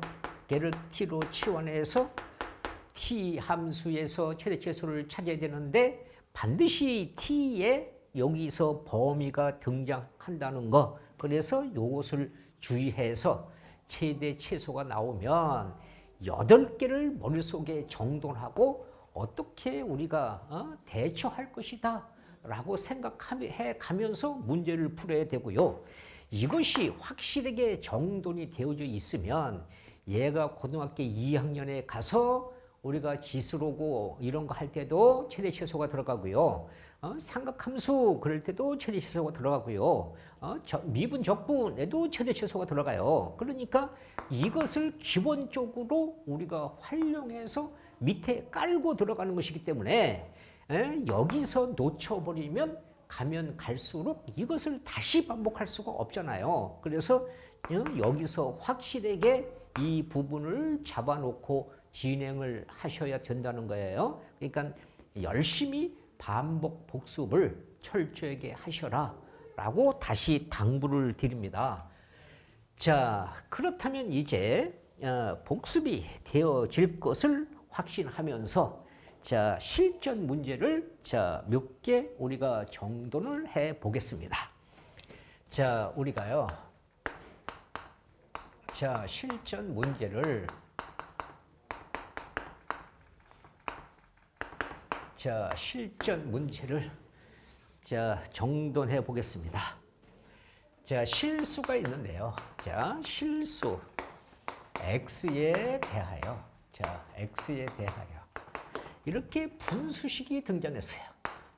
t 함수에서 최대 최소를 찾아야 되는데 반드시 t에 여기서 범위가 등장한다는 거. 그래서 이것을 주의해서 최대 최소가 나오면 8개를 머릿속에 정돈하고 어떻게 우리가 대처할 것이다 라고 생각해 가면서 문제를 풀어야 되고요. 이것이 확실하게 정돈이 되어져 있으면 얘가 고등학교 2학년에 가서 우리가 지수로고 이런 거 할 때도 최대 최소가 들어가고요. 삼각함수 그럴 때도 최대 최소가 들어가고요. 미분 적분에도 최대 최소가 들어가요. 그러니까 이것을 기본적으로 우리가 활용해서 밑에 깔고 들어가는 것이기 때문에 여기서 놓쳐버리면 가면 갈수록 이것을 다시 반복할 수가 없잖아요. 그래서 여기서 확실하게 이 부분을 잡아놓고 진행을 하셔야 된다는 거예요. 그러니까 열심히 반복 복습을 철저하게 하셔라 라고 다시 당부를 드립니다. 자, 그렇다면 이제 복습이 되어질 것을 확신하면서 자, 실전 문제를 몇 개 우리가 정돈을 해 보겠습니다. 자, 우리가요. 자, 실전 문제를 정돈해 보겠습니다. 자, 실수가 있는데요. 자, 실수 x에 대하여 이렇게 분수식이 등장했어요.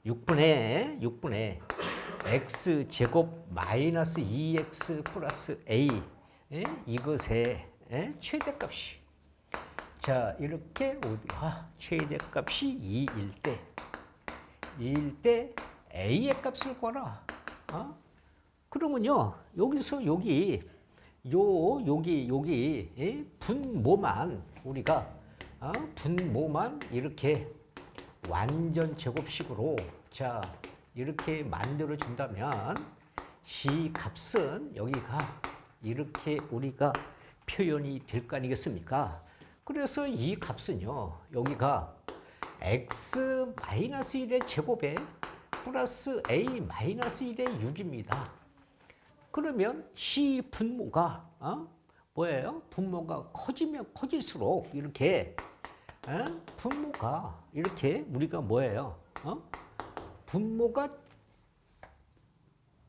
6분의 x제곱 마이너스 2x 플러스 a 이것의 최대값이 자, 이렇게 최대값이 2일 때 a의 값을 구하라. 그러면요, 여기서 여기 분모만 우리가 분모만 이렇게 완전 제곱식으로 자, 이렇게 만들어 준다면 이 값은 여기가 이렇게 우리가 표현이 될 거 아니겠습니까? 그래서 이 값은요, 여기가 x-1의 제곱에 플러스 a-1의 6입니다. 그러면 이 분모가 뭐예요? 분모가 커지면 커질수록 이렇게 분모가 이렇게 우리가 뭐예요? 분모가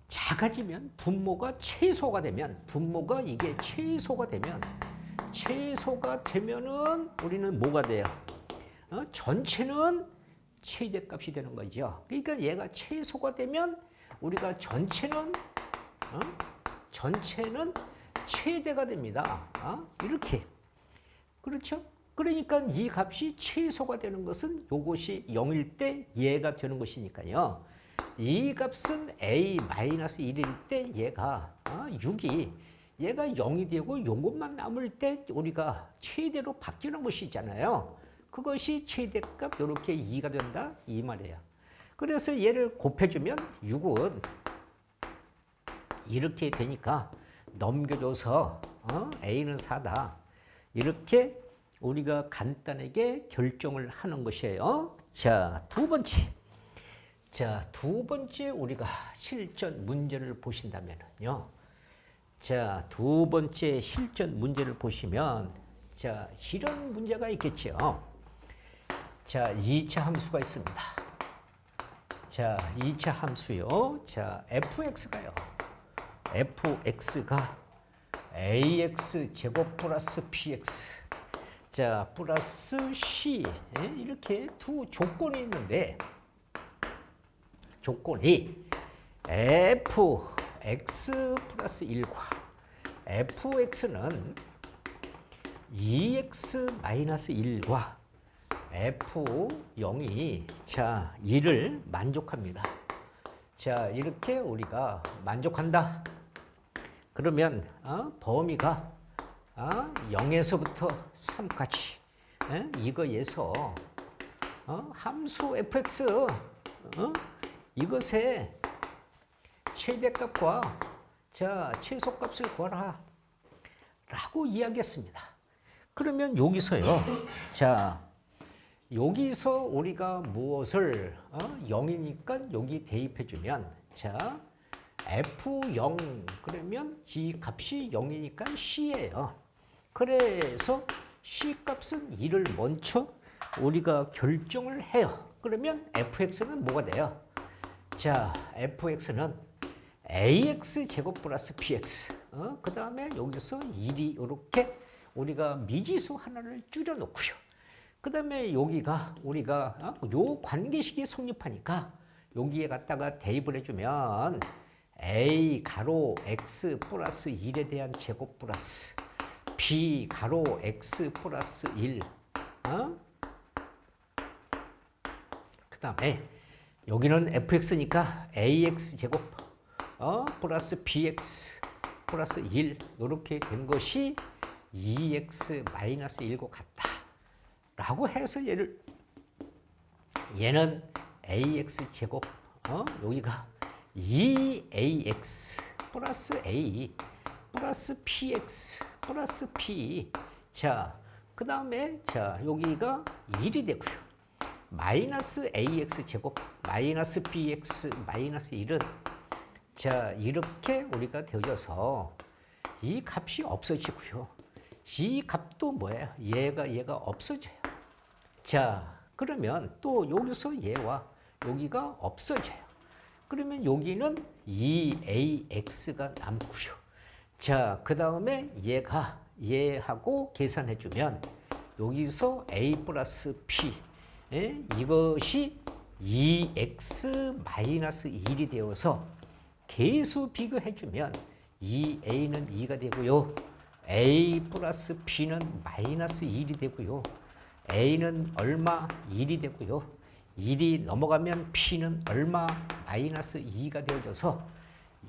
작아지면 분모가 최소가 되면 최소가 되면은 우리는 뭐가 돼요? 전체는 최대값이 되는 거죠. 그러니까 얘가 최소가 되면 우리가 전체는 최대가 됩니다. 이렇게. 그렇죠? 그러니까 이 값이 최소가 되는 것은 이것이 0일 때 얘가 되는 것이니까요. 이 값은 a-1일 때 얘가 6이 얘가 0이 되고 이것만 남을 때 우리가 최대로 바뀌는 것이잖아요. 그것이 최대값 이렇게 2가 된다 이 말이에요. 그래서 얘를 곱해주면 6은 이렇게 되니까 넘겨줘서 a는 4다. 이렇게 우리가 간단하게 결정을 하는 것이에요. 자, 두 번째 우리가 실전 문제를 보신다면요. 자, 두 번째 실전 문제를 보시면 자, 이런 문제가 있겠죠. 자, 2차 함수가 있습니다. 자, 2차 함수요. 자, fx가요. fx가 ax 제곱 플러스 bx. 자, 플러스 c. 이렇게 두 조건이 있는데, 조건이 fx 플러스 1과 fx는 2x 마이너스 1과 f0이 자 1을 만족합니다. 자 이렇게 우리가 만족한다. 그러면 범위가 0에서부터 3까지 이거에서 함수 fx 이것의 최대값과 자 최소값을 구하라 라고 이야기했습니다. 그러면 여기서요. 자 여기서 우리가 무엇을 0이니까 여기 대입해주면 자 F0 그러면 이 값이 0이니까 C예요. 그래서 C 값은 1을 먼저 우리가 결정을 해요. 그러면 fx는 뭐가 돼요? 자 fx는 ax 제곱 플러스 bx 그 다음에 여기서 1이 이렇게 우리가 미지수 하나를 줄여놓고요. 그 다음에 여기가 우리가 요 관계식이 성립하니까 여기에 갖다가 대입을 해주면 a 가로 x 플러스 1에 대한 제곱 플러스 b 가로 x 플러스 1 그 다음에 여기는 fx니까 ax 제곱 플러스 bx 플러스 1 이렇게 된 것이 2x 마이너스 1과 같다 라고 해서 얘는 ax 제곱 여기가 2ax 플러스 a 플러스 px 플러스 p 자 그 다음에 자 여기가 1이 되고요. 마이너스 ax 제곱 마이너스 bx 마이너스 1은 자 이렇게 우리가 되어져서 이 값이 없어지고요. 이 값도 뭐예요? 얘가 없어져요. 자 그러면 또 여기서 얘와 여기가 없어져요. 그러면 여기는 2ax가 남고요. 자 그 다음에 얘하고 계산해주면 여기서 a 플러스 p 이것이 2x 마이너스 1이 되어서 계수 비교해주면 2a는 2가 되고요. a 플러스 b는 마이너스 1이 되고요. a는 얼마? 1이 되고요. 1이 넘어가면 p는 얼마? 마이너스 2가 되어져서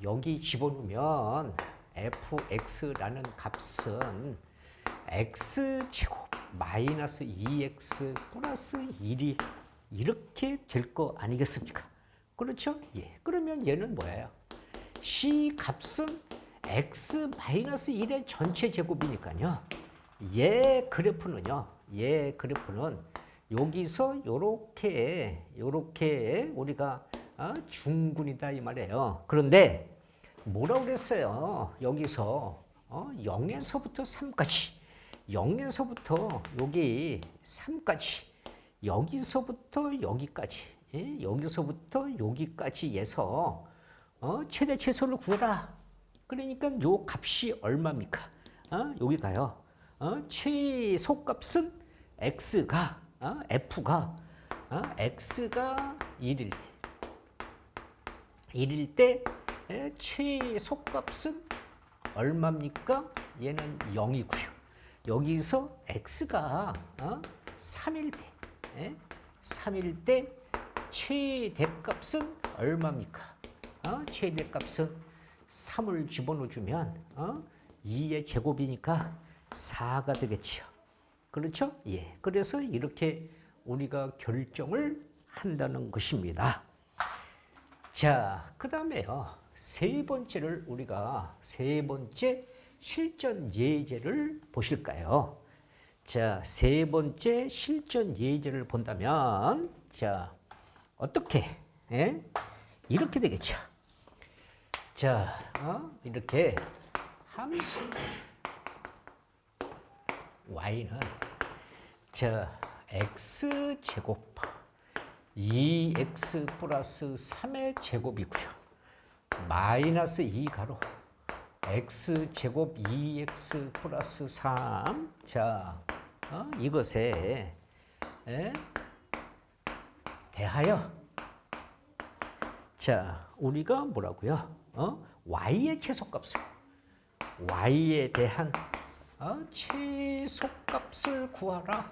여기 집어넣으면 fx라는 값은 x제곱 마이너스 2x 플러스 1이 이렇게 될 거 아니겠습니까? 그렇죠? 예. 그러면 얘는 뭐예요? C 값은 x 마이너스 1의 전체 제곱이니까요. 얘 그래프는요. 얘 그래프는 여기서 요렇게 우리가 중군이다 이 말이에요. 그런데 뭐라고 그랬어요? 여기서 0에서부터 3까지 0에서부터 여기 3까지 여기서부터 여기까지 여기서부터 여기까지 해서 최대 최소를 구해라. 그러니까 요 값이 얼마입니까? 여기가요. 최소값은 x가 f가 x가 1일 때 최소값은 얼마입니까? 얘는 0이고요. 여기서 x가 3일 때 최대값은 얼마입니까? 최대값은 3을 집어넣어주면 2의 제곱이니까 4가 되겠죠. 그렇죠? 예. 그래서 이렇게 우리가 결정을 한다는 것입니다. 자, 그 다음에요. 세 번째 실전 예제를 보실까요? 자, 세 번째 실전 예제를 본다면, 자, 어떻게? 이렇게 되겠죠. 자, 이렇게 함수 y는 자 x 제곱 2x 플러스 3의 제곱이고요. 마이너스 2가로 x제곱 2x 플러스 3. 자, 이것에 대하여 자, 우리가 뭐라고요? y의 최소값을 y에 대한 최소값을 구하라.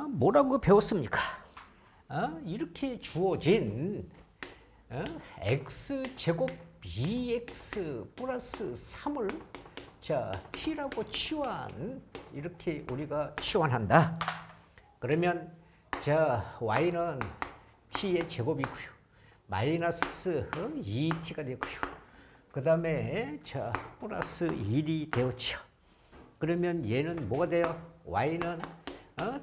뭐라고 배웠습니까? 이렇게 주어진 x제곱 2x 플러스 3을 자, t라고 이렇게 우리가 치환한다. 그러면 자, y는 t의 제곱이고요. 마이너스 2t가 되고요. 그 다음에 자, 플러스 1이 되었죠. 그러면 얘는 뭐가 돼요? y는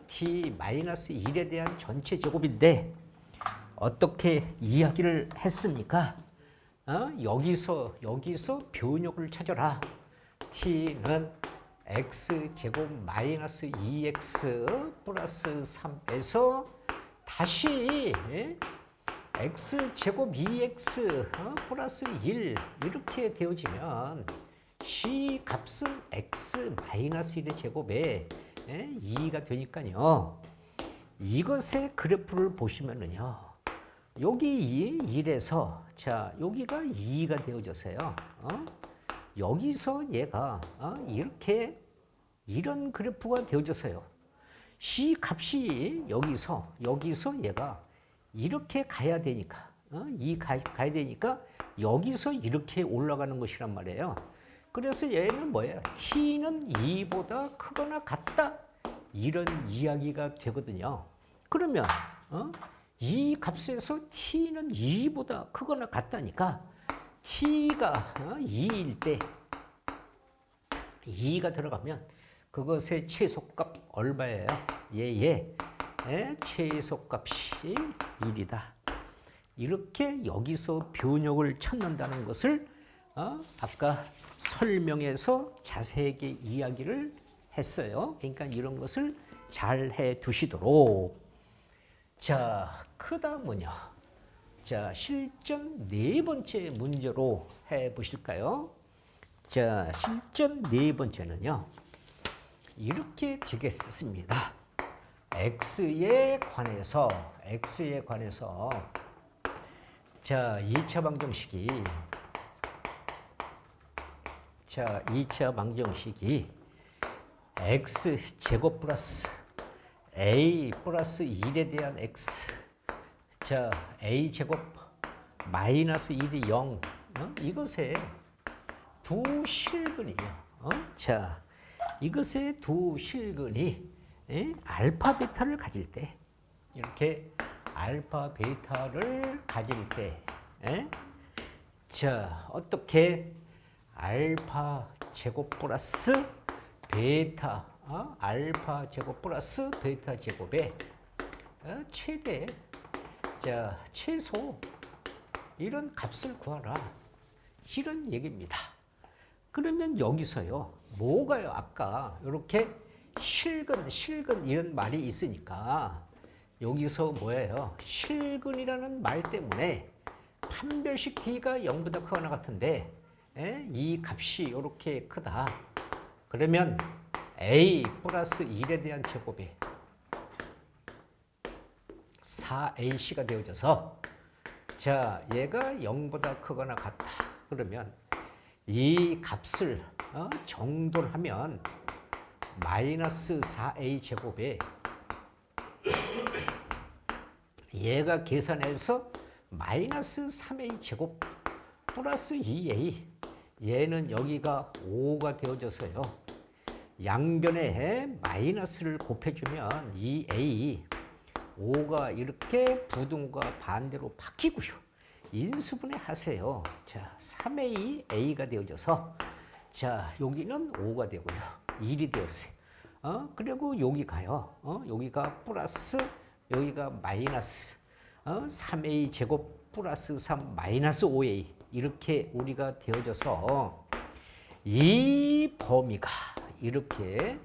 t 마이너스 1에 대한 전체 제곱인데 어떻게 이야기를 했습니까? 여기서 변형을 찾아라. t는 x제곱 마이너스 2x 플러스 3에서 다시 x제곱 2x 플러스 1 이렇게 되어지면 c 값은 x 마이너스 1의 제곱에 2가 되니까요. 이것의 그래프를 보시면은요. 여기 1에서 자, 여기가 2가 되어져서요. 여기서 얘가 이렇게 이런 그래프가 되어져서요. c 값이 여기서 얘가 이렇게 가야 되니까 가야 되니까 여기서 이렇게 올라가는 것이란 말이에요. 그래서 얘는 뭐예요? t는 2보다 크거나 같다. 이런 이야기가 되거든요. 그러면 이 값에서 t는 2보다 크거나 같다니까 t가 2일 때 2가 들어가면 그것의 최소값 얼마예요? 최소값이 1이다. 이렇게 여기서 변형을 찾는다는 것을 아까 설명에서 자세하게 이야기를 했어요. 그러니까 이런 것을 잘 해 두시도록. 자, 그 다음은요. 자, 실전 네 번째 문제로 해 보실까요? 자, 실전 네 번째는요. 이렇게 되겠습니다. x에 관해서 자, 2차 방정식이 x제곱 플러스 a 플러스 1에 대한 x 자, a제곱 마이너스 1이 0 이것의 두 실근이요. 자, 이것의 두 실근이 알파 베타를 가질 때 이렇게 알파 베타를 가질 때 자, 어떻게 알파 제곱 플러스 베타 알파 제곱 플러스 베타 제곱의 최대 자, 최소 이런 값을 구하라. 이런 얘기입니다. 그러면 여기서요. 뭐가요? 아까 이렇게 실근 이런 말이 있으니까 여기서 뭐예요? 실근이라는 말 때문에 판별식 t가 0보다 크거나 같은데 이 값이 이렇게 크다. 그러면 a 플러스 1에 대한 제곱이 4ac가 되어져서 자, 얘가 0보다 크거나 같다. 그러면 이 값을 정돈하면 마이너스 4a 제곱에 얘가 계산해서 마이너스 3a 제곱 플러스 2a 얘는 여기가 5가 되어져서요. 양변에 마이너스를 곱해주면 2a 5가 이렇게 부등과 반대로 바뀌고요. 인수분해 하세요. 자, 3a a가 되어져서 자, 여기는 5가 되고요. 1이 되었어요. 그리고 여기 가요. 여기가 플러스 여기가 마이너스 3a 제곱 플러스 3 마이너스 5a 이렇게 우리가 되어져서 이 범위가 이렇게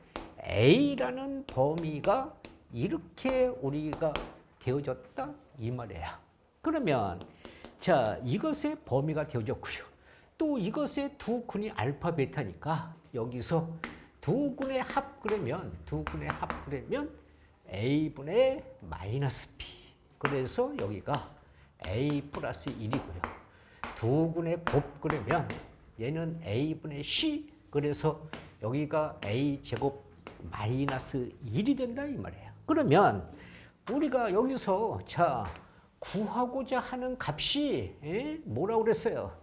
a라는 범위가 이렇게 우리가 되어졌다 이 말이에요. 그러면 자 이것의 범위가 되어졌고요. 또 이것의 두 군이 알파 베타니까 여기서 두 군의 합 그러면 a분의 마이너스 b. 그래서 여기가 a 플러스 1이고요. 두 군의 곱 그러면 얘는 a분의 c. 그래서 여기가 a 제곱 마이너스 1이 된다 이 말이에요. 그러면 우리가 여기서 자 구하고자 하는 값이 뭐라고 그랬어요?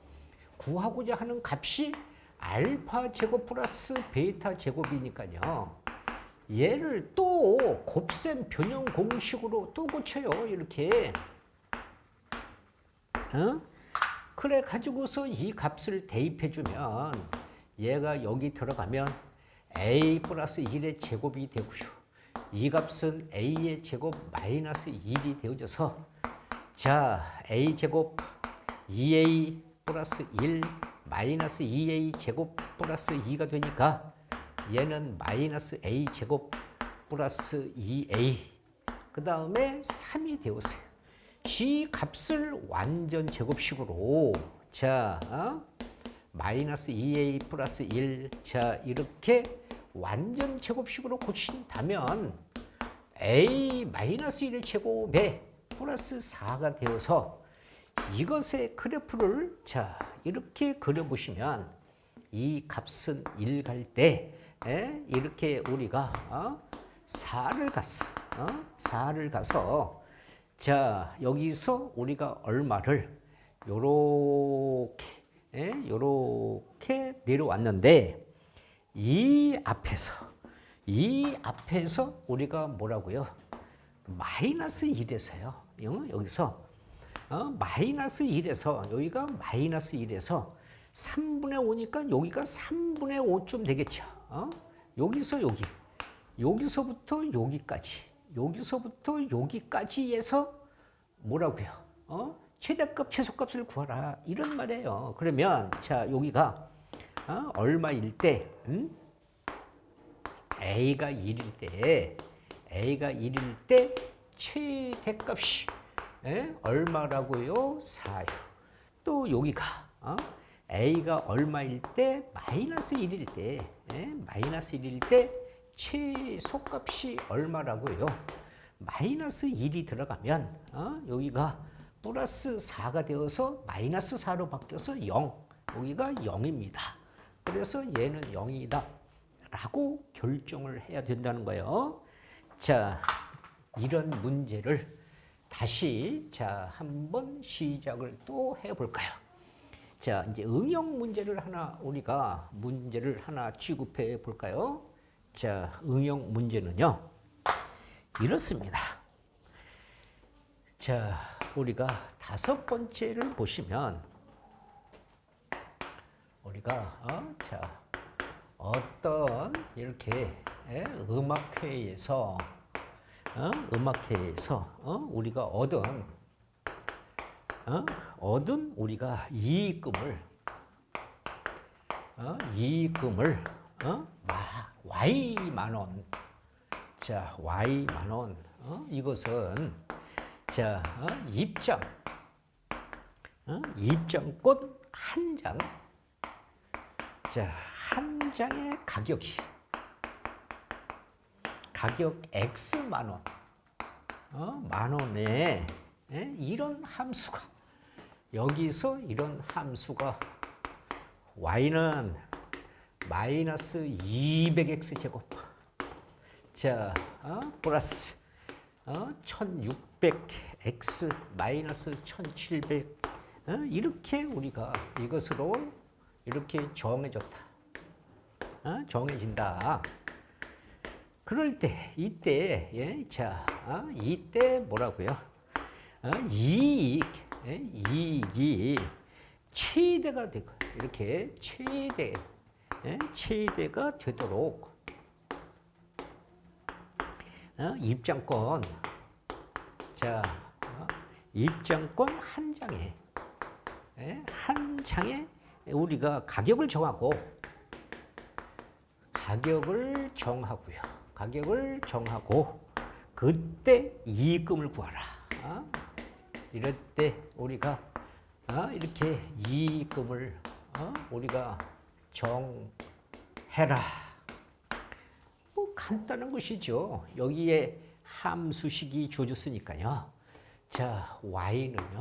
구하고자 하는 값이 알파 제곱 플러스 베타 제곱이니까요. 얘를 또 곱셈 변형 공식으로 또 고쳐요. 이렇게. 그래 가지고서 이 값을 대입해 주면 얘가 여기 들어가면 a 플러스 1의 제곱이 되고요. 이 값은 a의 제곱 마이너스 1이 되어져서 자 a 제곱 2a 플러스 1 마이너스 2a 제곱 플러스 2가 되니까 얘는 마이너스 a 제곱 플러스 2a 그 다음에 3이 되었어요. 이 값을 완전 제곱식으로 자 마이너스 2a 플러스 1 자 이렇게 완전 제곱식으로 고친다면 a 마이너스 1의 제곱에 플러스 4가 되어서 이것의 그래프를 자 이렇게 그려보시면 이 값은 1 갈 때 이렇게 우리가 4를 갔어. 4를 가서 자 여기서 우리가 얼마를 요렇게 내려왔는데 이 앞에서 우리가 뭐라고요? 마이너스 1에서요. 여기서 마이너스 1에서 여기가 마이너스 1에서 3분의 5니까 여기가 3분의 5쯤 되겠죠. 여기서 여기서부터 여기까지에서 뭐라고요? 최대값, 최소값을 구하라 이런 말이에요. 그러면 자 여기가 얼마일 때 a가 1일 때 최대값이 얼마라고요? 4요. 또 여기가 a가 얼마일 때 마이너스 1일 때 최소값이 얼마라고요? 마이너스 1이 들어가면 여기가 플러스 4가 되어서 마이너스 4로 바뀌어서 0. 여기가 0입니다. 그래서 얘는 0이다 라고 결정을 해야 된다는 거예요. 자, 이런 문제를 다시 자 한번 시작을 또 해볼까요? 자, 이제 응용 문제를 우리가 문제를 하나 취급해 볼까요? 자, 응용 문제는요 이렇습니다. 자, 우리가 5번째를 보시면 우리가 자 어떤 이렇게 음악회에서 우리가 얻은 우리가 이익금을 Y만 원. 자, Y만 원. 이것은 자, 입장권 한 장. 자, 한 장의 가격이 가격 X만 원. 만 원에 이런 함수가 여기서 이런 함수가 Y는 마이너스 200X 제곱 자 플러스 1600X 마이너스 1700 이렇게 우리가 이것으로 이렇게 정해졌다. 정해진다. 그럴 때 이때 이때 뭐라고요? 이익이 최대가 되고 이렇게 최대가 되도록 입장권 입장권 한 장에 우리가 가격을 정하고요. 가격을 정하고 그때 이익금을 구하라. 이럴 때 우리가 이렇게 이익금을 우리가 정해라. 뭐 간단한 것이죠. 여기에 함수식이 주어졌으니까요. 자, y는요.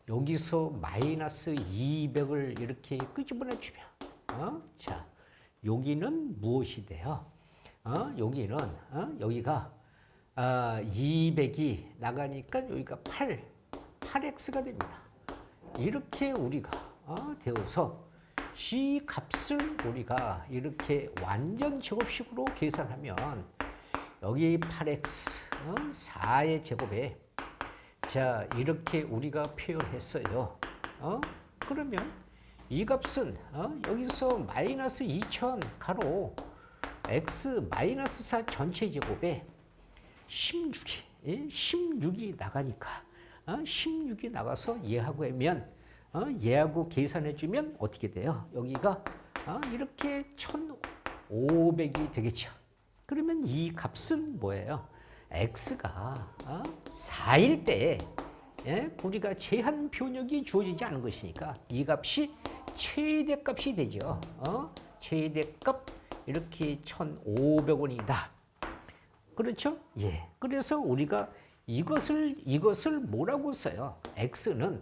여기서 마이너스 200을 이렇게 끄집어내 주면 자, 여기는 무엇이 돼요? 여기는 여기가 200이 나가니까 여기가 8x가 됩니다. 이렇게 우리가 되어서 C 값을 우리가 이렇게 완전 제곱식으로 계산하면 여기 8x 4의 제곱에 자 이렇게 우리가 표현했어요. 그러면 이 값은 여기서 마이너스 2000 가로 x 마이너스 4 전체 제곱에 16이 나가니까 16이 나가서 얘하고 하면 얘하고 계산해 주면 어떻게 돼요? 여기가 이렇게 1500이 되겠죠. 그러면 이 값은 뭐예요? x가 4일 때 우리가 제한 변역이 주어지지 않은 것이니까 이 값이 최대값이 되죠. 최대값 이렇게 1,500원이다. 그렇죠? 예. 그래서 우리가 이것을 뭐라고 써요? x는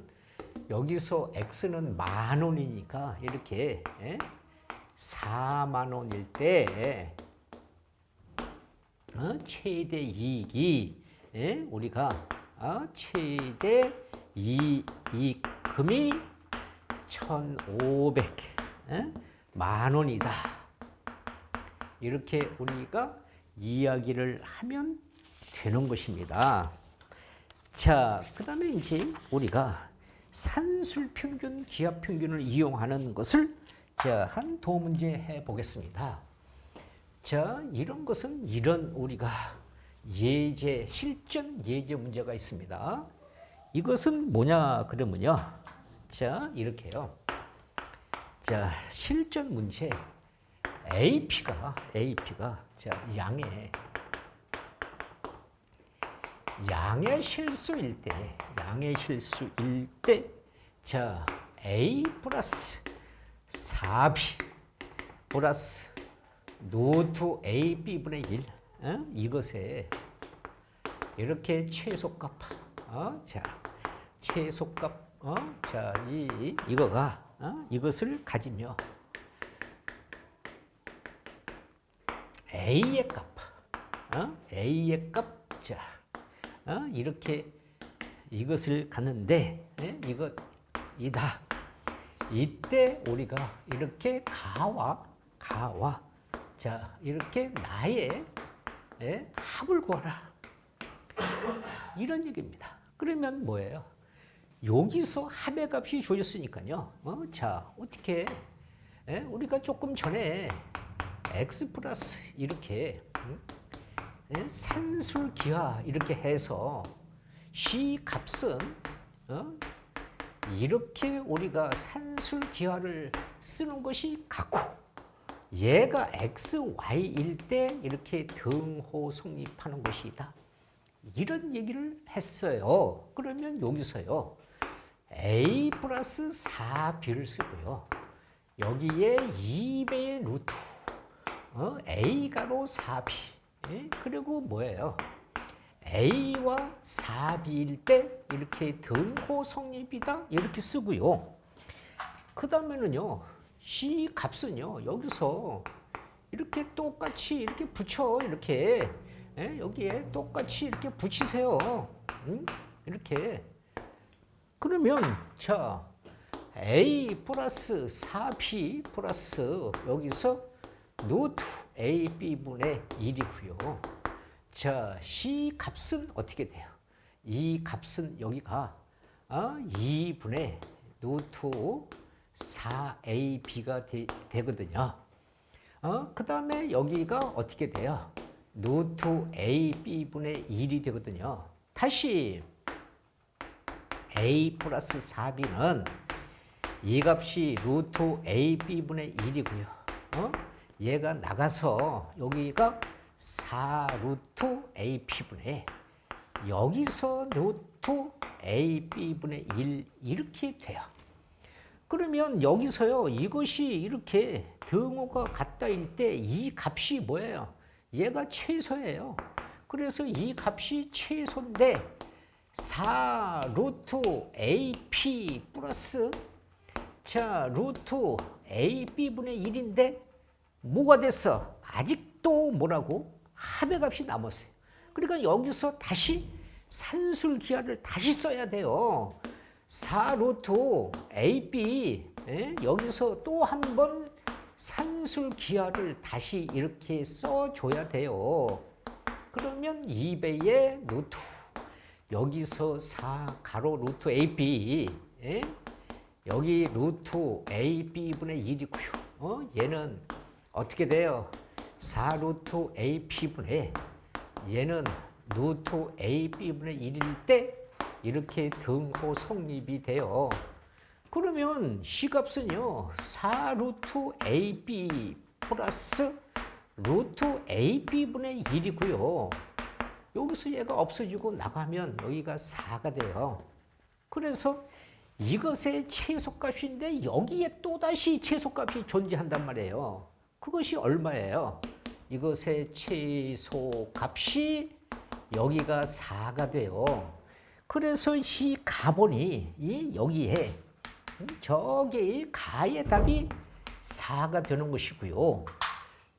여기서 x는 10,000원이니까 이렇게 40,000원일 때 최대 이익이 우리가 최대 이익금이 1,500 10,000원이다. 이렇게 우리가 이야기를 하면 되는 것입니다. 자, 그 다음에 이제 우리가 산술평균, 기하평균을 이용하는 것을 자, 한 도문제 해보겠습니다. 자, 이런 것은 이런 우리가 예제, 실전 예제 문제가 있습니다. 이것은 뭐냐 그러면요. 자, 이렇게요. 자, 실전 문제 AP가 자, 양의 실수일 때 자, A 플러스 4B 플러스 노트 AB분의 1 이것에 이렇게 최소값 자, 최소값 자, 이거가 이것을 가지며 A의 값 A의 값 자, 이렇게 이것을 갖는데 이다. 이때 우리가 이렇게 가와 자 이렇게 나의 합을 구하라 이런 얘기입니다. 그러면 뭐예요? 여기서 합의 값이 주어졌으니까요. 자 어떻게 우리가 조금 전에 x 플러스 이렇게 산술기하 이렇게 해서 C 값은 이렇게 우리가 산술기하를 쓰는 것이 같고 얘가 x, y일 때 이렇게 등호 성립하는 것이다. 이런 얘기를 했어요. 그러면 여기서요. a 플러스 4b를 쓰고요. 여기에 2배의 루트 a 가로 4b 그리고 뭐예요? a와 4b일 때 이렇게 등호 성립이다 이렇게 쓰고요. 그 다음에는요. C 값은요. 여기서 이렇게 똑같이 이렇게 붙여 이렇게 여기에 똑같이 이렇게 붙이세요. 이렇게 그러면 자 a 플러스 4b 플러스 여기서 노트 ab분의 1이고요. 자 C 값은 어떻게 돼요? 이 값은 여기가 2분의 노트 4ab가 되거든요. 그 다음에 여기가 어떻게 돼요? 노트 ab분의 1이 되거든요. 다시 a 플러스 4b는 이 값이 루트 ab분의 1이고요. 얘가 나가서 여기가 4 루트 AP분의 여기서 루트 AB분의 1 이렇게 돼요. 그러면 여기서요, 이것이 이렇게 등호가 같다일 때 이 값이 뭐예요? 얘가 최소예요. 그래서 이 값이 최소인데 4 루트 AP 플러스 자 루트 AB분의 1인데 뭐가 됐어? 아직도 뭐라고? 합의 값이 남았어요. 그러니까 여기서 다시 산술 기하를 다시 써야 돼요. 4 루트 AB 여기서 또 한 번 산술 기하를 다시 이렇게 써줘야 돼요. 그러면 2배의 루트 여기서 4 가로 루트 AB 여기 루트 AB분의 1이고요. 얘는 어떻게 돼요? 4 루트 AP분의 얘는 루트 AB분의 1일 때 이렇게 등호 성립이 돼요. 그러면 C값은요. 4 루트 AB 플러스 루트 AB분의 1이고요. 여기서 얘가 없어지고 나가면 여기가 4가 돼요. 그래서 이것의 최소값인데 여기에 또다시 최소값이 존재한단 말이에요. 그것이 얼마예요? 이것의 최소값이 여기가 4가 돼요. 그래서 이 가본이 여기에 저기 가의 답이 4가 되는 것이고요.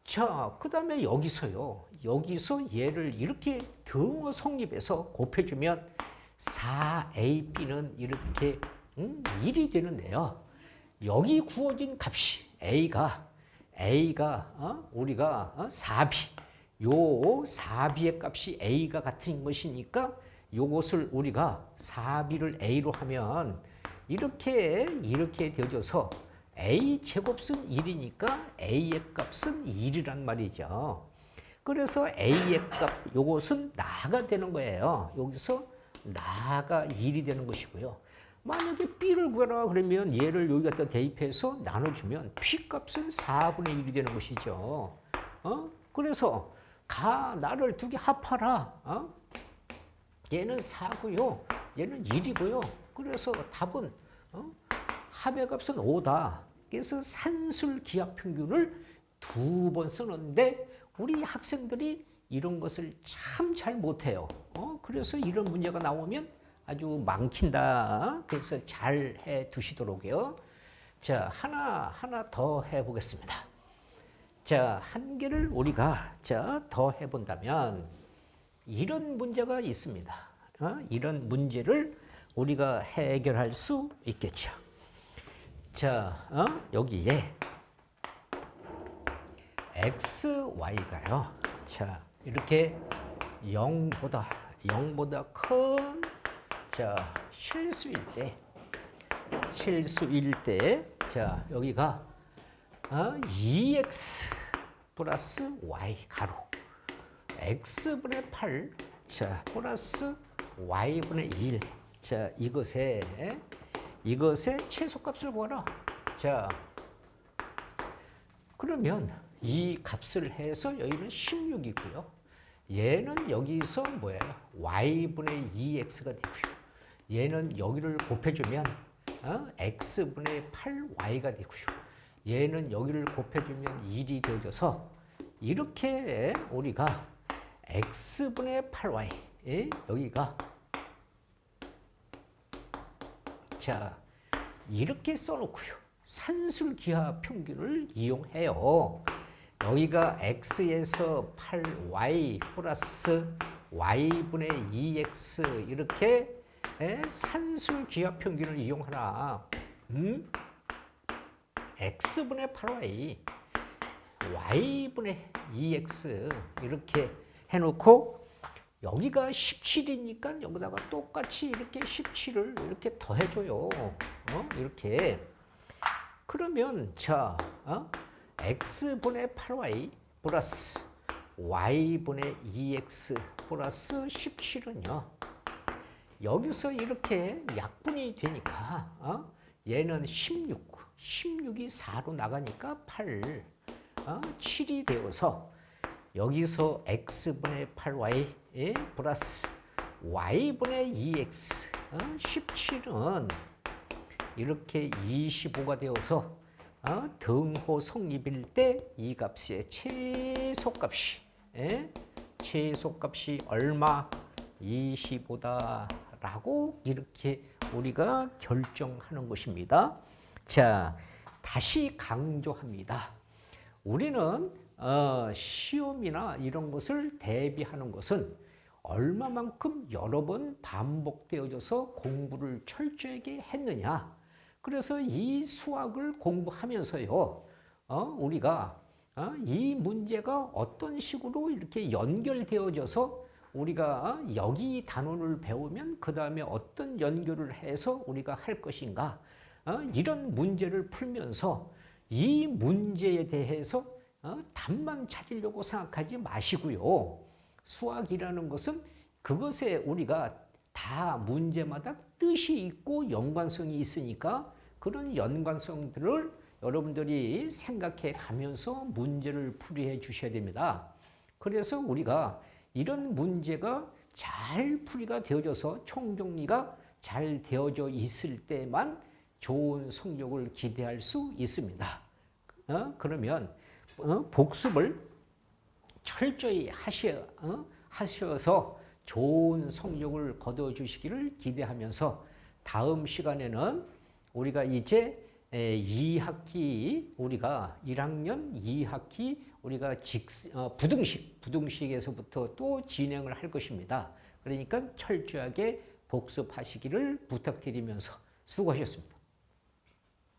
자, 그 다음에 여기서요. 여기서 얘를 이렇게 등호 성립해서 곱해주면 4AB는 이렇게 1이 되는데요. 여기 구워진 값이 A가 우리가 4B 요 4B의 값이 A가 같은 것이니까 요것을 우리가 4B를 A로 하면 이렇게 되어져서 A 제곱은 1이니까 A의 값은 1이란 말이죠. 그래서 A의 값 요것은 나가 되는 거예요. 여기서 나가 1이 되는 것이고요. 만약에 B를 구하라 그러면 얘를 여기 갖다 대입해서 나눠주면 P 값은 4분의 1이 되는 것이죠. 그래서 나를 두 개 합하라. 얘는 4고요. 얘는 1이고요. 그래서 답은 합의 값은 5다. 그래서 산술 기하 평균을 2번 쓰는데 우리 학생들이 이런 것을 참 잘 못해요. 그래서 이런 문제가 나오면 아주 망친다. 그래서 잘 해 두시도록요. 자, 하나 더 해보겠습니다. 자, 한 개를 우리가 더 해본다면 이런 문제가 있습니다. 이런 문제를 우리가 해결할 수 있겠죠. 자, 여기에 XY가요. 자, 이렇게 0보다 큰 실수일 때 자, 여기가 2x 플러스 y 가로 x분의 8 자, 플러스 y분의 1 자, 이것의 최소값을 구하라. 자, 그러면 이 값을 해서 여기는 16이고요. 얘는 여기서 뭐예요? y분의 2x가 되고요. 얘는 여기를 곱해주면 x분의 8y가 되고요. 얘는 여기를 곱해주면 1이 되어져서 이렇게 우리가 x분의 8y 여기가 자 이렇게 써놓고요. 산술 기하 평균을 이용해요. 여기가 x에서 8y 플러스 y분의 2x 이렇게 산술 기하 평균을 이용하라. x분의 8y y분의 2x 이렇게 해놓고 여기가 17이니까 여기다가 똑같이 이렇게 17을 이렇게 더해줘요. 이렇게. 그러면 x분의 8y 플러스 y분의 2x 플러스 17은요. 여기서 이렇게 약분이 되니까 얘는 16이 4로 나가니까 8, 7이 되어서 여기서 x분의 8y 플러스 y분의 2x 17은 이렇게 25가 되어서 등호 성립일 때 이 값의 최소값이 얼마? 25다 라고 이렇게 우리가 결정하는 것입니다. 자, 다시 강조합니다. 우리는 시험이나 이런 것을 대비하는 것은 얼마만큼 여러 번 반복되어져서 공부를 철저하게 했느냐. 그래서 이 수학을 공부하면서요, 우리가 이 문제가 어떤 식으로 이렇게 연결되어져서 우리가 여기 단원을 배우면 그 다음에 어떤 연결을 해서 우리가 할 것인가, 이런 문제를 풀면서 이 문제에 대해서 답만 찾으려고 생각하지 마시고요. 수학이라는 것은 그것에 우리가 다 문제마다 뜻이 있고 연관성이 있으니까 그런 연관성들을 여러분들이 생각해 가면서 문제를 풀이해 주셔야 됩니다. 그래서 우리가 이런 문제가 잘 풀이가 되어져서 총정리가 잘 되어져 있을 때만 좋은 성적을 기대할 수 있습니다. 그러면 복습을 철저히 하셔서 좋은 성적을 거둬주시기를 기대하면서 다음 시간에는 우리가 이제 2학기 우리가 1학년 2학기 우리가 부등식에서부터 또 진행을 할 것입니다. 그러니까 철저하게 복습하시기를 부탁드리면서 수고하셨습니다.